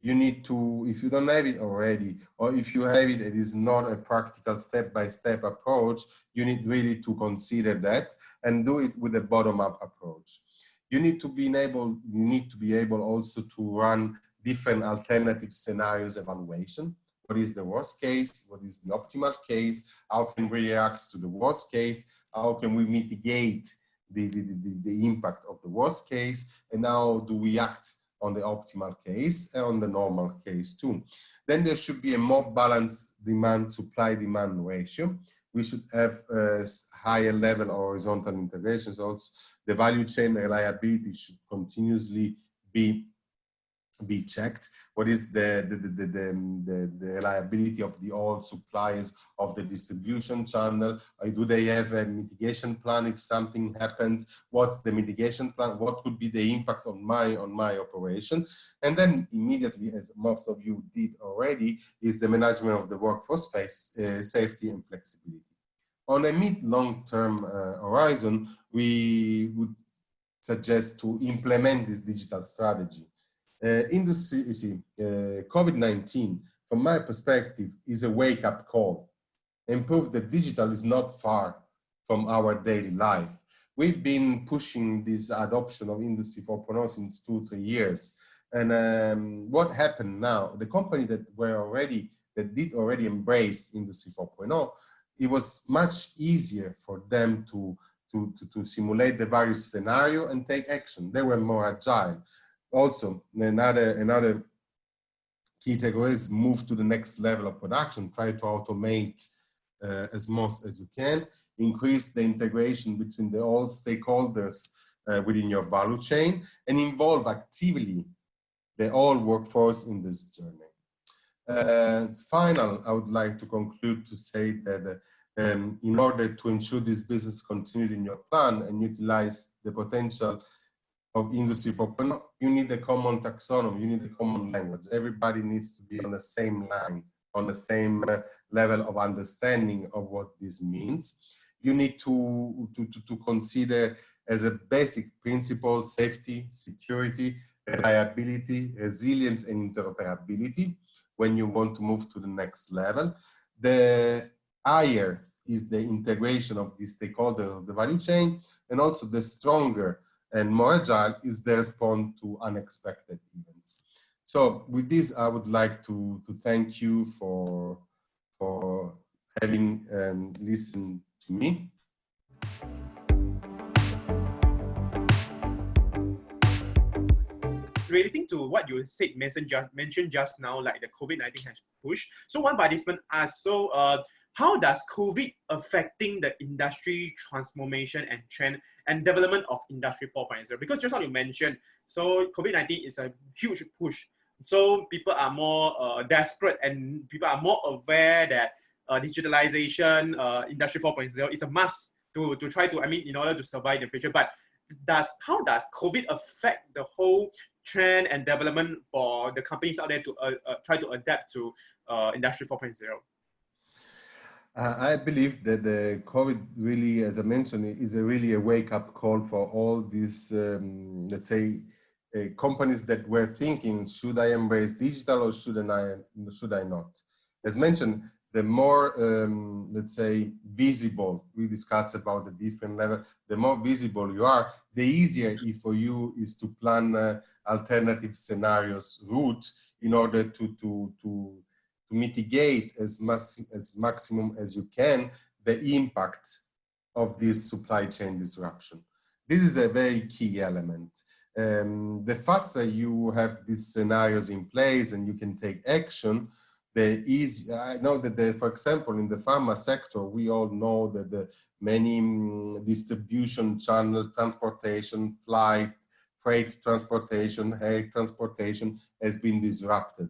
You need to, if you don't have it already, or if you have it, it is not a practical step-by-step approach, you need really to consider that and do it with a bottom-up approach. You need to be able also to run different alternative scenarios evaluation. What is the worst case? What is the optimal case? How can we react to the worst case? How can we mitigate the impact of the worst case? And how do we act on the optimal case and on the normal case too? Then there should be a more balanced supply-demand ratio. We should have a higher level of horizontal integration. So the value chain reliability should continuously be checked. What is the reliability of the all suppliers of the distribution channel? Do they have a mitigation plan if something happens? What's the mitigation plan? What could be the impact on my operation? And then immediately, as most of you did already, is the management of the workforce safety and flexibility. On a mid-long-term horizon, we would suggest to implement this digital strategy. COVID-19, from my perspective, is a wake-up call and proof that digital is not far from our daily life. We've been pushing this adoption of Industry 4.0 since 2–3 years. And what happened now? The company that did already embrace Industry 4.0, it was much easier for them to simulate the various scenarios and take action. They were more agile. Also, another key takeaway is move to the next level of production. Try to automate as much as you can. Increase the integration between all stakeholders within your value chain, and involve actively the whole workforce in this journey. Final, I would like to conclude to say that in order to ensure this business continues in your plan and utilize the potential of Industry 4.0, you need a common taxonomy, you need a common language. Everybody needs to be on the same line, on the same level of understanding of what this means. You need to consider as a basic principle safety, security, reliability, resilience, and interoperability when you want to move to the next level. The higher is the integration of the stakeholders of the value chain, and also the stronger and more agile is the response to unexpected events. So with this, I would like to thank you for having listened to me. relating to what you said, mentioned just now, like the COVID-19 has pushed. So one participant asked, so how does COVID affecting the industry transformation and trend and development of Industry 4.0? Because just how you mentioned, so COVID-19 is a huge push. So people are more desperate and people are more aware that digitalization, Industry 4.0 is a must to try to, in order to survive in the future. But how does COVID affect the whole trend and development for the companies out there to try to adapt to Industry 4.0? I believe that the COVID really, as I mentioned, is really a wake-up call for all these, let's say, companies that were thinking, should I embrace digital or should I not? As mentioned, the more, let's say, visible, we discussed about the different level, the more visible you are, the easier for you is to plan alternative scenarios route in order to mitigate as maximum as you can the impact of this supply chain disruption. This is a very key element. The faster you have these scenarios in place and you can take action, I know that, for example, in the pharma sector, we all know that the many distribution channel, transportation, freight transportation, air transportation has been disrupted.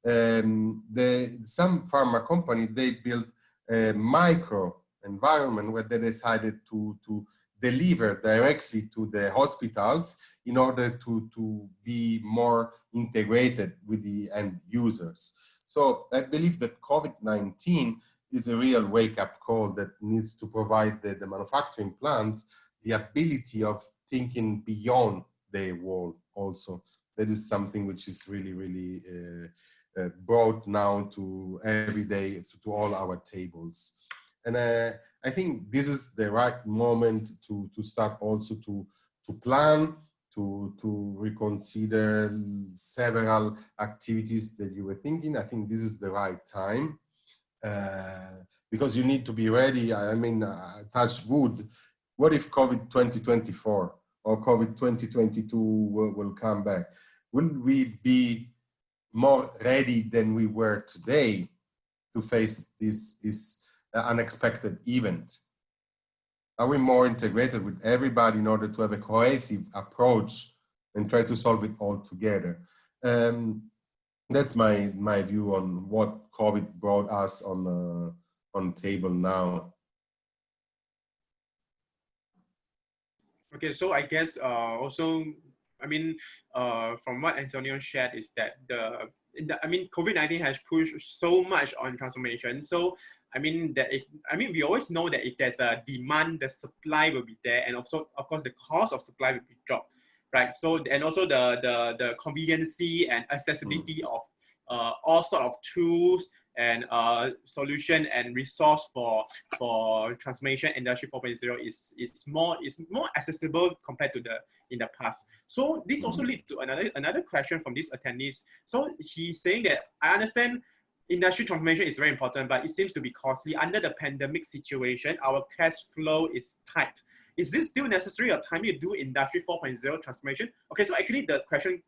Some pharma company, they built a micro environment where they decided to deliver directly to the hospitals in order to be more integrated with the end users. So I believe that COVID-19 is a real wake-up call that needs to provide the manufacturing plant the ability of thinking beyond their wall also. That is something which is really, really brought now to every day to all our tables. And I think this is the right moment to start also to plan, to reconsider several activities that you were thinking. I think this is the right time because you need to be ready. Touch wood. What if COVID 2024 or COVID 2022 will come back? Will we be more ready than we were today to face this unexpected event? Are we more integrated with everybody in order to have a cohesive approach and try to solve it all together? That's my view on what COVID brought us on table now. Okay, so I guess also, from what Antonio shared is that COVID-19 has pushed so much on transformation. So we always know that if there's a demand, the supply will be there, and also, of course, the cost of supply will be dropped, right? So, and also the conveniency and accessibility of all sort of tools and solution and resource for transformation Industry 4.0 is more accessible compared to in the past. So this also leads to another question from these attendees. So he's saying that I understand industry transformation is very important, but it seems to be costly. Under the pandemic situation, our cash flow is tight. Is this still necessary or timely to do Industry 4.0 transformation? Okay, so actually the question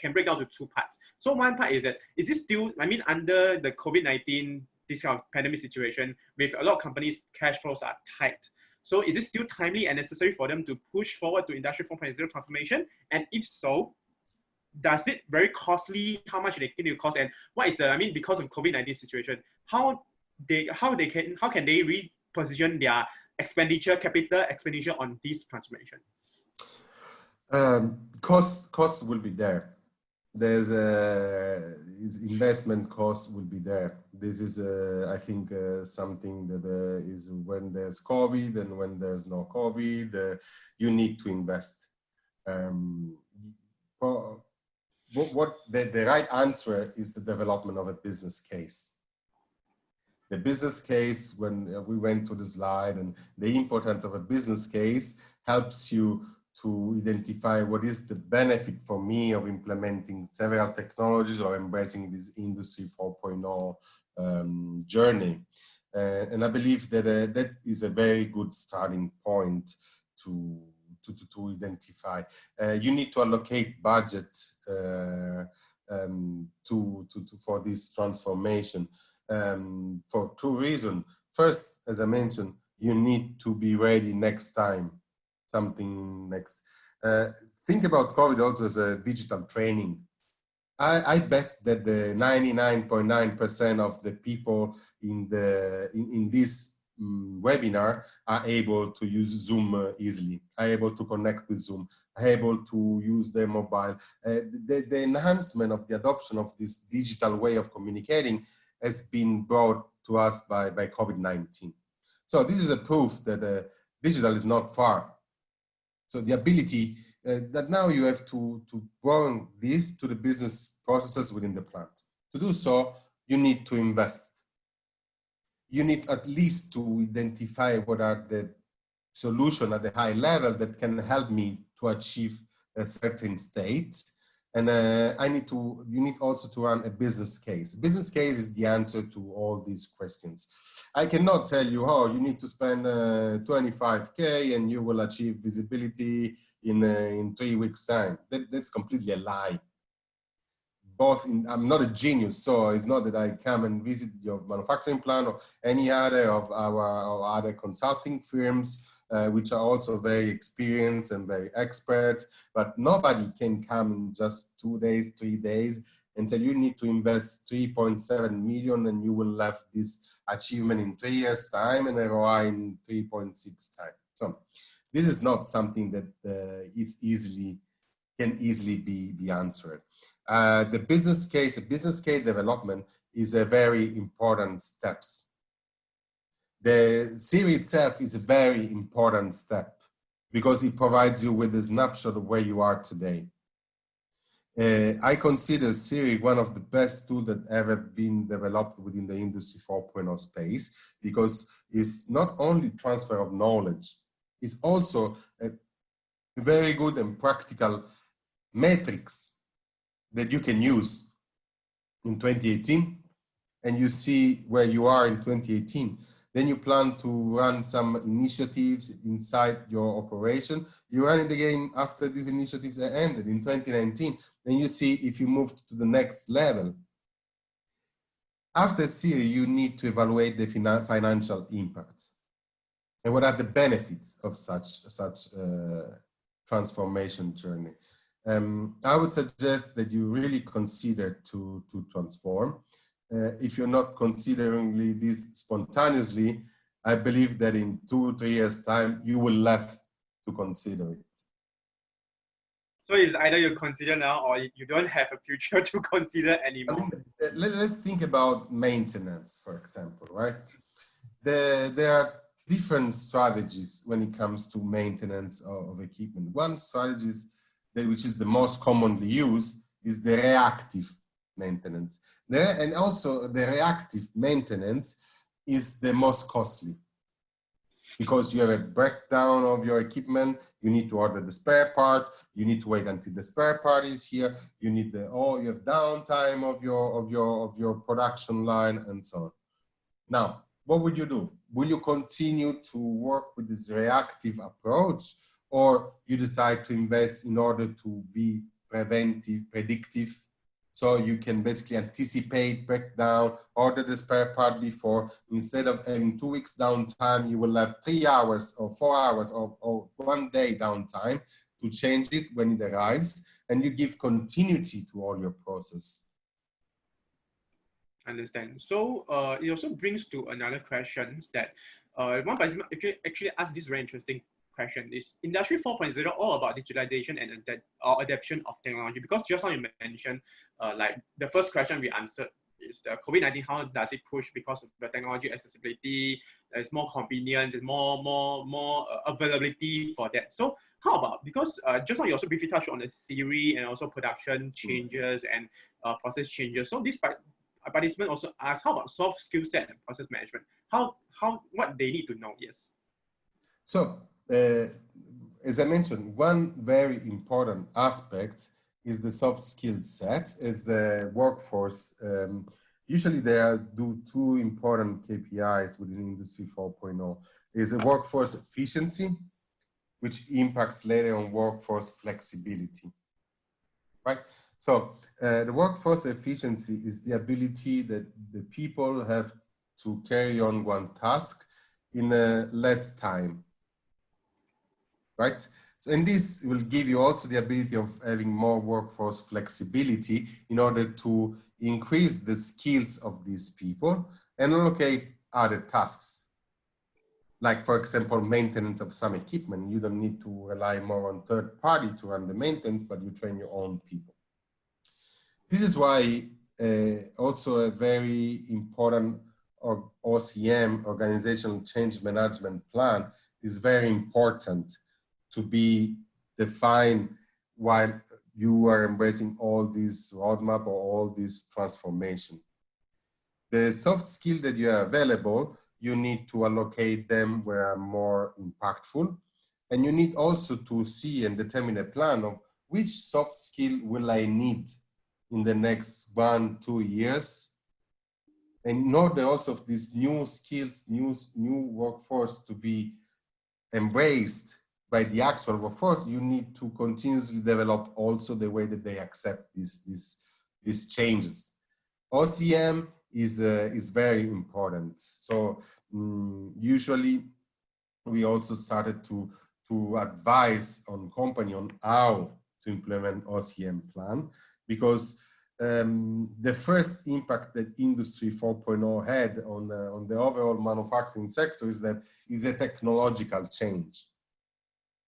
can break down to two parts. So one part is that, is this still, under the COVID-19, this kind of pandemic situation, with a lot of companies' cash flows are tight. So is it still timely and necessary for them to push forward to Industry 4.0 transformation? And if so, does it very costly? How much they can cost? And what is the, because of COVID-19 situation, how can they reposition their capital expenditure on this transformation? Costs will be there. There's investment costs will be there. This is, I think, something that is when there's COVID and when there's no COVID, you need to invest. The right answer is the development of a business case. The business case, when we went to the slide, and the importance of a business case helps you to identify what is the benefit for me of implementing several technologies or embracing this Industry 4.0 journey. And I believe that that is a very good starting point to to identify. You need to allocate budget for this transformation for two reasons. First, as I mentioned, you need to be ready next time, something next. Think about COVID also as a digital training. I bet that the 99.9% of the people in this webinar are able to use Zoom easily, are able to connect with Zoom, are able to use their mobile. The enhancement of the adoption of this digital way of communicating has been brought to us by COVID-19. So this is a proof that digital is not far. So the ability that now you have to bring this to the business processes within the plant. To do so, you need to invest. You need at least to identify what are the solutions at the high level that can help me to achieve a certain state. And you need also to run a business case. Business case is the answer to all these questions. I cannot tell you, oh, you need to spend 25K and you will achieve visibility in 3 weeks' time. That's completely a lie. I'm not a genius, so it's not that I come and visit your manufacturing plant or any other of our other consulting firms, which are also very experienced and very expert, but nobody can come in just 2 days, 3 days and tell you need to invest 3.7 million and you will have this achievement in 3 years' time and ROI in 3.6 times. So this is not something that can easily be answered. The business case development is a very important steps. The series itself is a very important step because it provides you with a snapshot of where you are today. I consider Siri one of the best tools that ever been developed within the Industry 4.0 space because it's not only transfer of knowledge, it's also a very good and practical metrics that you can use in 2018 and you see where you are in 2018. Then you plan to run some initiatives inside your operation. You run it again after these initiatives are ended in 2019. Then you see if you moved to the next level. After Siri, you need to evaluate the financial impacts. And what are the benefits of such transformation journey? I would suggest that you really consider to transform. If you're not considering this spontaneously, I believe that in 2 or 3 years' time, you will have to consider it. So it's either you consider now or you don't have a future to consider anymore. I mean, let's think about maintenance, for example, right? There are different strategies when it comes to maintenance of equipment. One strategy which is the most commonly used is the reactive maintenance. And also the reactive maintenance is the most costly because you have a breakdown of your equipment, you need to order the spare part, you need to wait until the spare part is here, you need you have downtime of your production line and so on. Now, what would you do? Will you continue to work with this reactive approach, or you decide to invest in order to be preventive, predictive, so you can basically anticipate breakdown, order the spare part before? Instead of having 2 weeks downtime, you will have 3 hours or 4 hours or 1 day downtime to change it when it arrives, and you give continuity to all your process. Understand. So it also brings to another question that one participant actually asked this very interesting question. Is Industry 4.0 all about digitalization and adaptation of technology? Because just now you mentioned, like the first question we answered is the COVID-19, how does it push because of the technology accessibility, there's more convenience and more availability for that. So how about, because just now you also briefly touched on the theory and also production changes and process changes. So this participant also asked, how about soft skill set and process management? What they need to know? Yes. So, as I mentioned, one very important aspect is the soft skill set, is the workforce. Usually there do 2 important KPIs within Industry 4.0. Is a workforce efficiency, which impacts later on workforce flexibility, right? So the workforce efficiency is the ability that the people have to carry on one task in less time, right? So, and this will give you also the ability of having more workforce flexibility in order to increase the skills of these people and allocate other tasks. Like, for example, maintenance of some equipment. You don't need to rely more on third party to run the maintenance, but you train your own people. This is why also a very important OCM, Organizational Change Management Plan, is very important to be defined while you are embracing all this roadmap or all this transformation. The soft skill that you have available, you need to allocate them where are more impactful. And you need also to see and determine a plan of which soft skill will I need in the next 1-2 years. And in order also of these new skills, new workforce to be embraced by the actual workforce, you need to continuously develop also the way that they accept these changes. OCM is very important. So usually we also started to advise on company on how to implement OCM plan, because the first impact that Industry 4.0 had on the overall manufacturing sector is that is a technological change.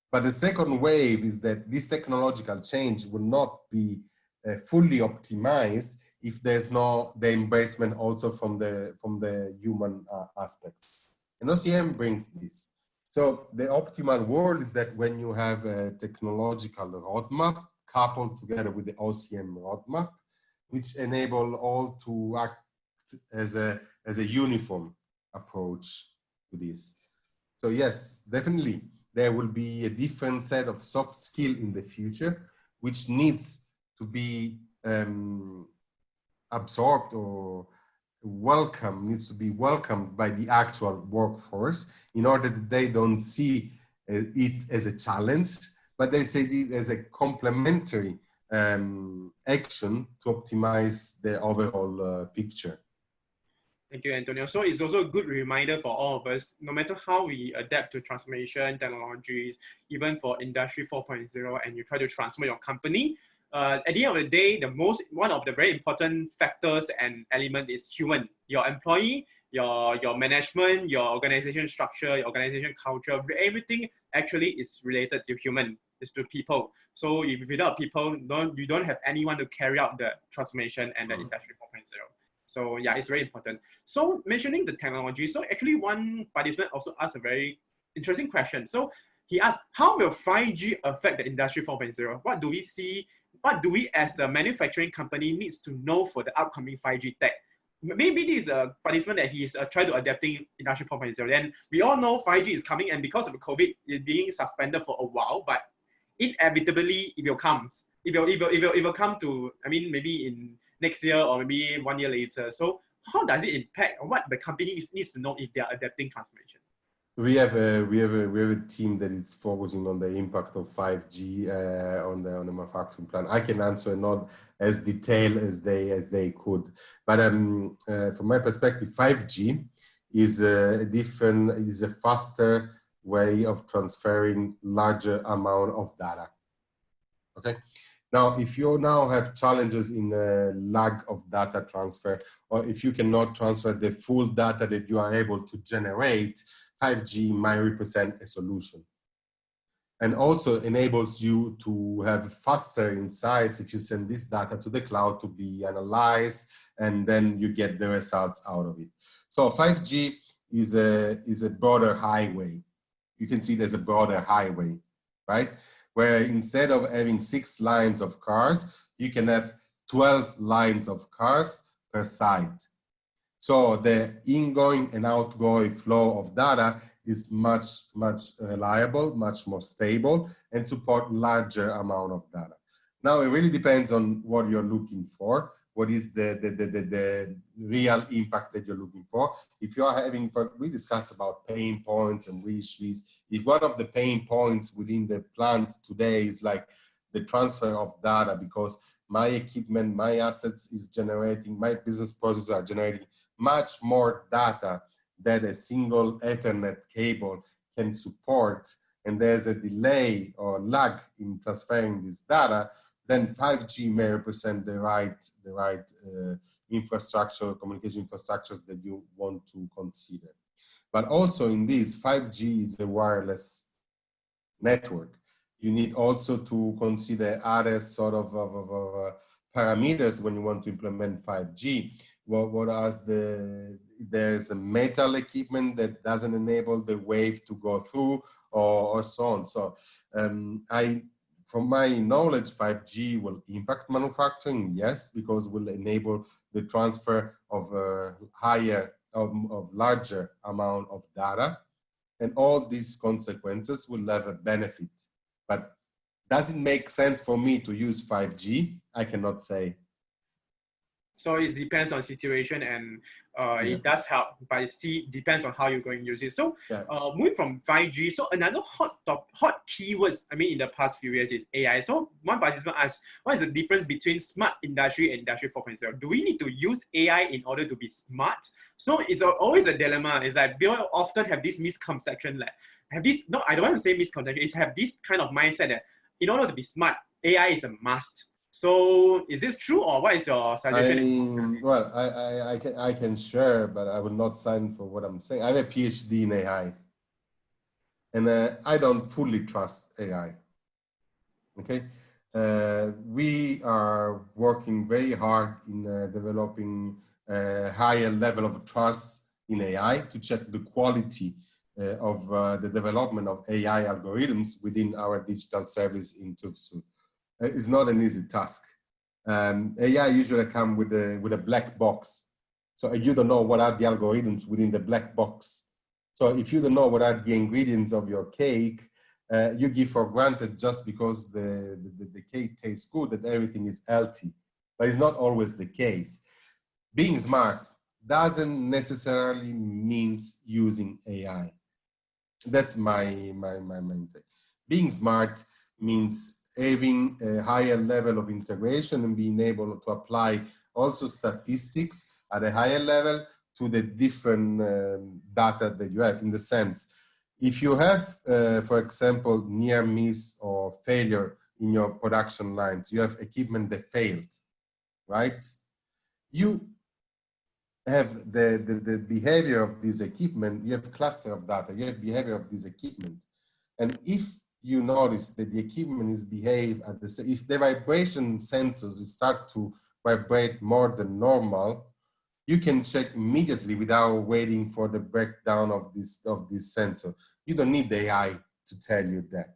But the second wave is that this technological change will not be fully optimized if there's no the embracement also from the human aspects. And OCM brings this. So the optimal world is that when you have a technological roadmap coupled together with the OCM roadmap, which enable all to act as a uniform approach to this. So yes, definitely there will be a different set of soft skill in the future, which needs to be absorbed or needs to be welcomed by the actual workforce in order that they don't see it as a challenge, but they see it as a complementary action to optimize the overall picture. Thank you, Antonio. So it's also a good reminder for all of us, no matter how we adapt to transformation technologies, even for Industry 4.0, and you try to transform your company, at the end of the day, one of the very important factors and element is human. Your employee, your management, your organization structure, your organization culture, everything actually is related to human. It's to people. So if without people, you don't have anyone to carry out the transformation and the Industry 4.0. So yeah, it's very important. So mentioning the technology, so actually one participant also asked a very interesting question. So he asked, how will 5G affect the Industry 4.0? What do we see? What do we as a manufacturing company needs to know for the upcoming 5G tech? Maybe this is a participant that he is trying to adapting Industry 4.0. And we all know 5G is coming, and because of COVID, it's being suspended for a while, but inevitably it will come. It will come to, I mean, maybe in next year or maybe 1 year later. So how does it impact what the company needs to know if they are adapting transformation? We have a team that is focusing on the impact of 5G on the manufacturing plan. I can answer not as detailed as they could, but from my perspective, 5G is a faster way of transferring larger amount of data. Okay. Now, if you now have challenges in lack of data transfer, or if you cannot transfer the full data that you are able to generate, 5G might represent a solution. And also enables you to have faster insights if you send this data to the cloud to be analyzed, and then you get the results out of it. So 5G is a broader highway. You can see there's a broader highway, right? Where instead of having 6 lines of cars, you can have 12 lines of cars per site. So the ingoing and outgoing flow of data is much reliable, much more stable, and support larger amount of data. Now, it really depends on what you're looking for. what is the real impact that you're looking for. If you are having, we discussed about pain points and wish lists. If one of the pain points within the plant today is like the transfer of data, because my equipment, my assets is generating, my business processes are generating much more data that a single Ethernet cable can support, and there's a delay or lag in transferring this data, then 5G may represent the right infrastructure, communication infrastructure that you want to consider. But also in this, 5G is a wireless network. You need also to consider other sort of parameters when you want to implement 5G. What are there's a metal equipment that doesn't enable the wave to go through, or so on. So from my knowledge, 5G will impact manufacturing, yes, because it will enable the transfer of larger amount of data, and all these consequences will have a benefit. But does it make sense for me to use 5G? I cannot say. So it depends on situation, and it does help, but it depends on how you're going to use it. So moving from 5G, so another hot keywords, I mean, in the past few years is AI. So one participant asked, what is the difference between smart industry and industry 4.0? Do we need to use AI in order to be smart? So it's always a dilemma. It's like people often have this misconception, like have this, no, I don't want to say misconception, it's have this kind of mindset that in order to be smart, AI is a must. So is this true, or what is your suggestion? Well, I can share, but I will not sign for what I'm saying. I have a PhD in AI, and I don't fully trust AI. Okay, we are working very hard in developing a higher level of trust in AI to check the quality of the development of AI algorithms within our digital service in TUV SUD. It's not an easy task. AI usually come with a black box. So you don't know what are the algorithms within the black box. So if you don't know what are the ingredients of your cake, you give for granted just because the cake tastes good that everything is healthy. But it's not always the case. Being smart doesn't necessarily mean using AI. That's my main take. Being smart means having a higher level of integration and being able to apply also statistics at a higher level to the different data that you have. In the sense, if you have, for example, near miss or failure in your production lines, you have equipment that failed, right? You have the behavior of this equipment, you have cluster of data, you have behavior of this equipment. And if you notice that the equipment is behave at the same, if the vibration sensors start to vibrate more than normal, you can check immediately without waiting for the breakdown of this sensor. You don't need the AI to tell you that.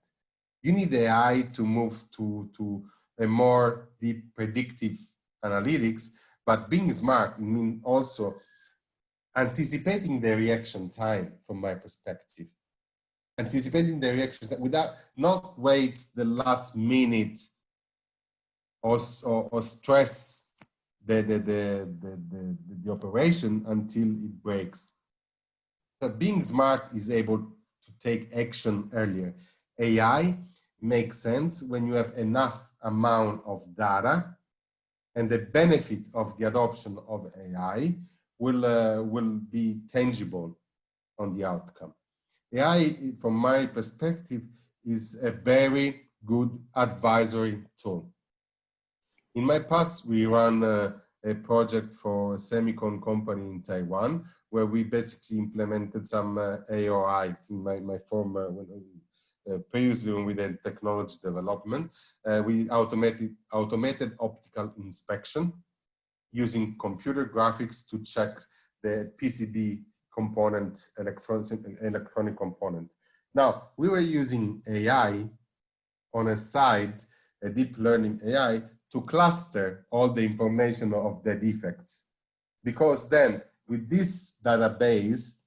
You need the AI to move to a more deep predictive analytics, but being smart means also anticipating the reaction time from my perspective. Anticipating the reaction without not wait the last minute or stress the operation until it breaks. So being smart is able to take action earlier. AI makes sense when you have enough amount of data, and the benefit of the adoption of AI will be tangible on the outcome. AI, from my perspective, is a very good advisory tool. In my past, we ran a project for a semicon company in Taiwan, where we basically implemented some AOI in my former, previously when we did technology development. We automated optical inspection using computer graphics to check the PCB component, electronic component. Now, we were using AI on a side, a deep learning AI, to cluster all the information of the defects. Because then, with this database,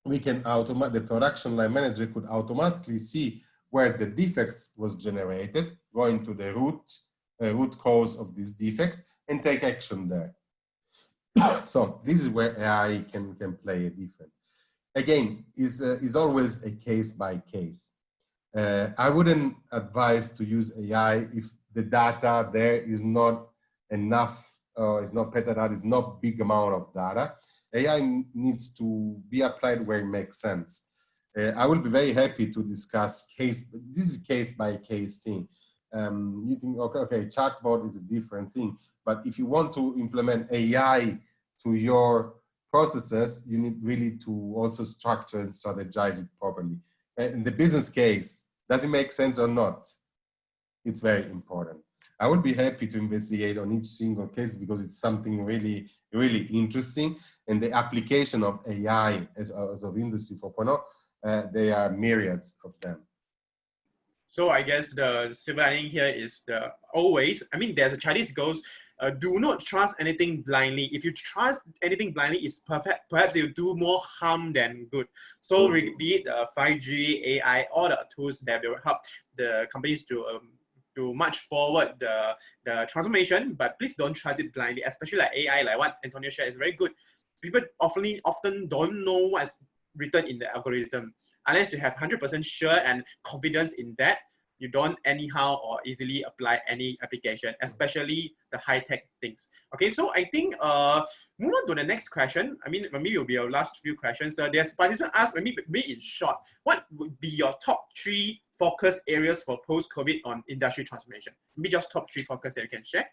we can the production line manager could automatically see where the defects was generated, going to the root cause of this defect, and take action there. So this is where AI can play a difference. Again, is always a case by case. I wouldn't advise to use AI if the data there is not enough, is not petadata, is not big amount of data. AI needs to be applied where it makes sense. I will be very happy to discuss this is case by case thing. You think, okay, chatbot is a different thing, but if you want to implement AI to your processes, you need really to also structure and strategize it properly. And in the business case, does it make sense or not? It's very important. I would be happy to investigate on each single case because it's something really, really interesting. And the application of AI as of Industry 4.0, there are myriads of them. So I guess the silver lining here is there's a Chinese goes, do not trust anything blindly. If you trust anything blindly, it's perhaps you do more harm than good. So be it 5G, AI, all the tools that will help the companies to march forward the transformation, but please don't trust it blindly, especially like AI, like what Antonio shared is very good. People often don't know what's written in the algorithm. Unless you have 100% sure and confidence in that, you don't anyhow or easily apply any application, especially the high-tech things. Okay, so I think move on to the next question. I mean, maybe it will be our last few questions. There's participant asked, maybe in short, what would be your top 3 focus areas for post-COVID on industry transformation? Maybe just top 3 focus that you can share.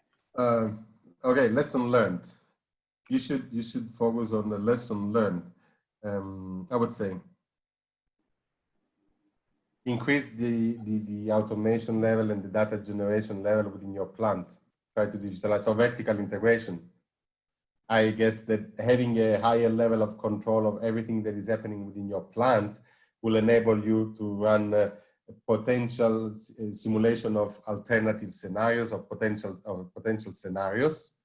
Okay, lesson learned. You should focus on the lesson learned. I would say increase the automation level and the data generation level within your plant. Try to digitalize, so vertical integration. I guess that having a higher level of control of everything that is happening within your plant will enable you to run a potential simulation of alternative scenarios, of potential scenarios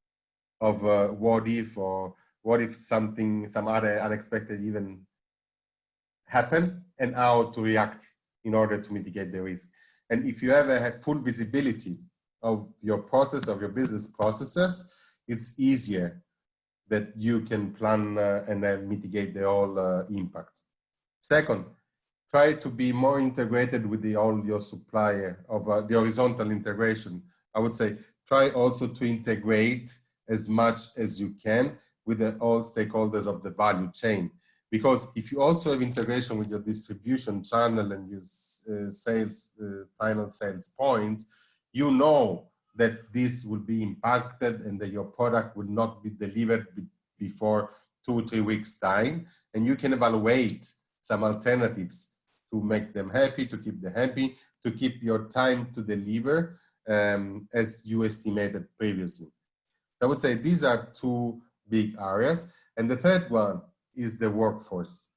of what if some other unexpected event happen and how to react in order to mitigate the risk. And if you ever have full visibility of your process, of your business processes, it's easier that you can plan and then mitigate the whole impact. Second, try to be more integrated with all your supplier of the horizontal integration. I would say try also to integrate as much as you can with all stakeholders of the value chain. Because if you also have integration with your distribution channel and your final sales point, you know that this will be impacted and that your product will not be delivered before 2 or 3 weeks time. And you can evaluate some alternatives to make them happy, to keep them happy, to keep your time to deliver as you estimated previously. I would say these are 2 big areas. And the third one is the workforce.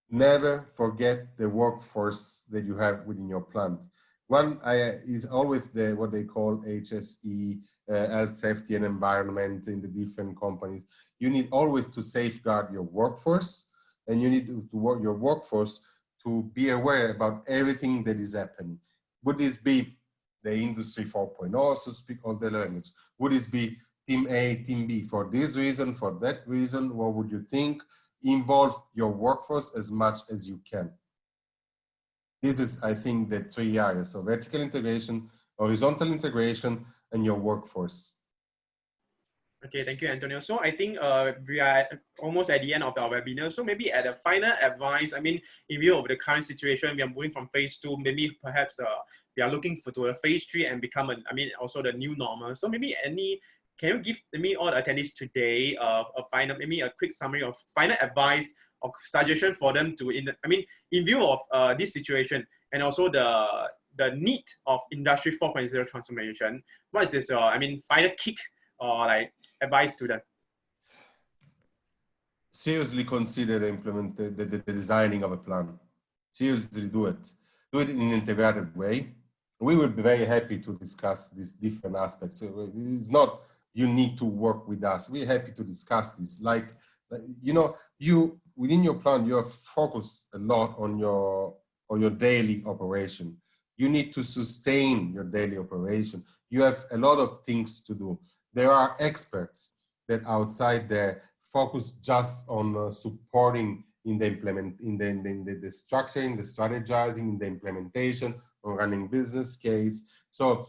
Never forget the workforce that you have within your plant. One is always what they call HSE, health, safety, and environment in the different companies. You need always to safeguard your workforce, and you need to work your workforce to be aware about everything that is happening. Would this be the Industry 4.0, so speak all the language? Would this be Team A, Team B, for this reason, for that reason? What would you think? Involve your workforce as much as you can. This is, I think, the 3 areas. So vertical integration, horizontal integration, and your workforce. Okay, thank you, Antonio. So I think we are almost at the end of our webinar. So maybe at a final advice, I mean, in view of the current situation, we are moving from phase 2, maybe perhaps we are looking to a phase 3 and become, also the new normal. So maybe can you give me all the attendees today maybe a quick summary of final advice or suggestion for them to, in view of this situation and also the need of Industry 4.0 transformation, what is this, final kick or like advice to them? Seriously consider the designing of a plan. Seriously do it. Do it in an integrated way. We would be very happy to discuss these different aspects. It's not you need to work with us. We're happy to discuss this. You within your plan, you are focused a lot on your daily operation. You need to sustain your daily operation. You have a lot of things to do. there are experts that outside there focus just on supporting in the the structuring, the strategizing, in the implementation, on running business case. So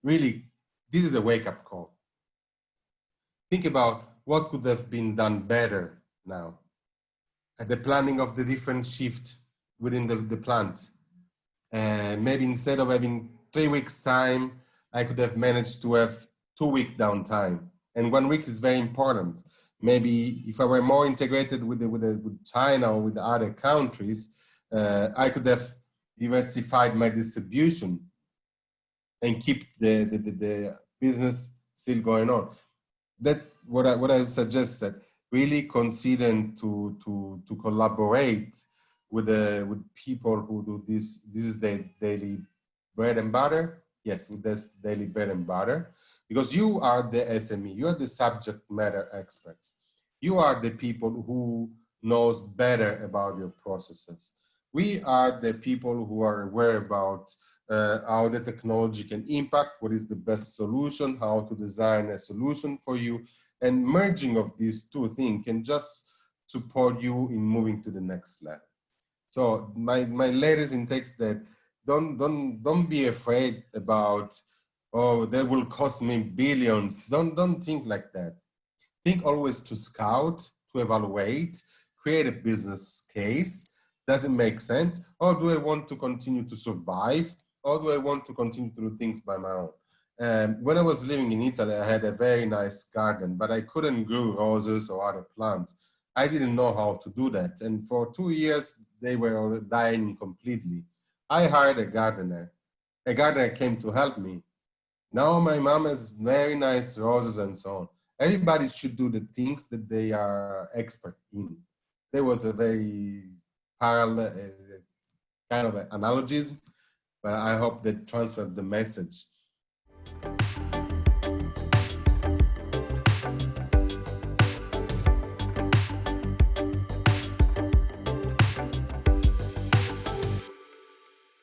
really, this is a wake-up call. Think about what could have been done better now. At the planning of the different shift within the plant. Maybe instead of having 3 weeks time, I could have managed to have 2-week downtime. And 1 week is very important. Maybe if I were more integrated with China or with the other countries, I could have diversified my distribution and keep the business still going on. That what I suggested. Really considering to collaborate with people who do this. This is their daily bread and butter. Yes, this daily bread and butter, because you are the SME, you are the subject matter experts. You are the people who knows better about your processes. We are the people who are aware about how the technology can impact, what is the best solution, how to design a solution for you, and merging of these two things can just support you in moving to the next level. So my latest intake is that don't be afraid about, oh, that will cost me billions. Don't think like that. Think always to scout, to evaluate, create a business case. Does it make sense? Or do I want to continue to survive? Or do I want to continue to do things by my own? When I was living in Italy, I had a very nice garden, but I couldn't grow roses or other plants. I didn't know how to do that. And for 2 years, they were dying completely. I hired a gardener. A gardener came to help me. Now my mom has very nice roses and so on. Everybody should do the things that they are expert in. There was a very parallel kind of analogism, but I hope that transferred the message.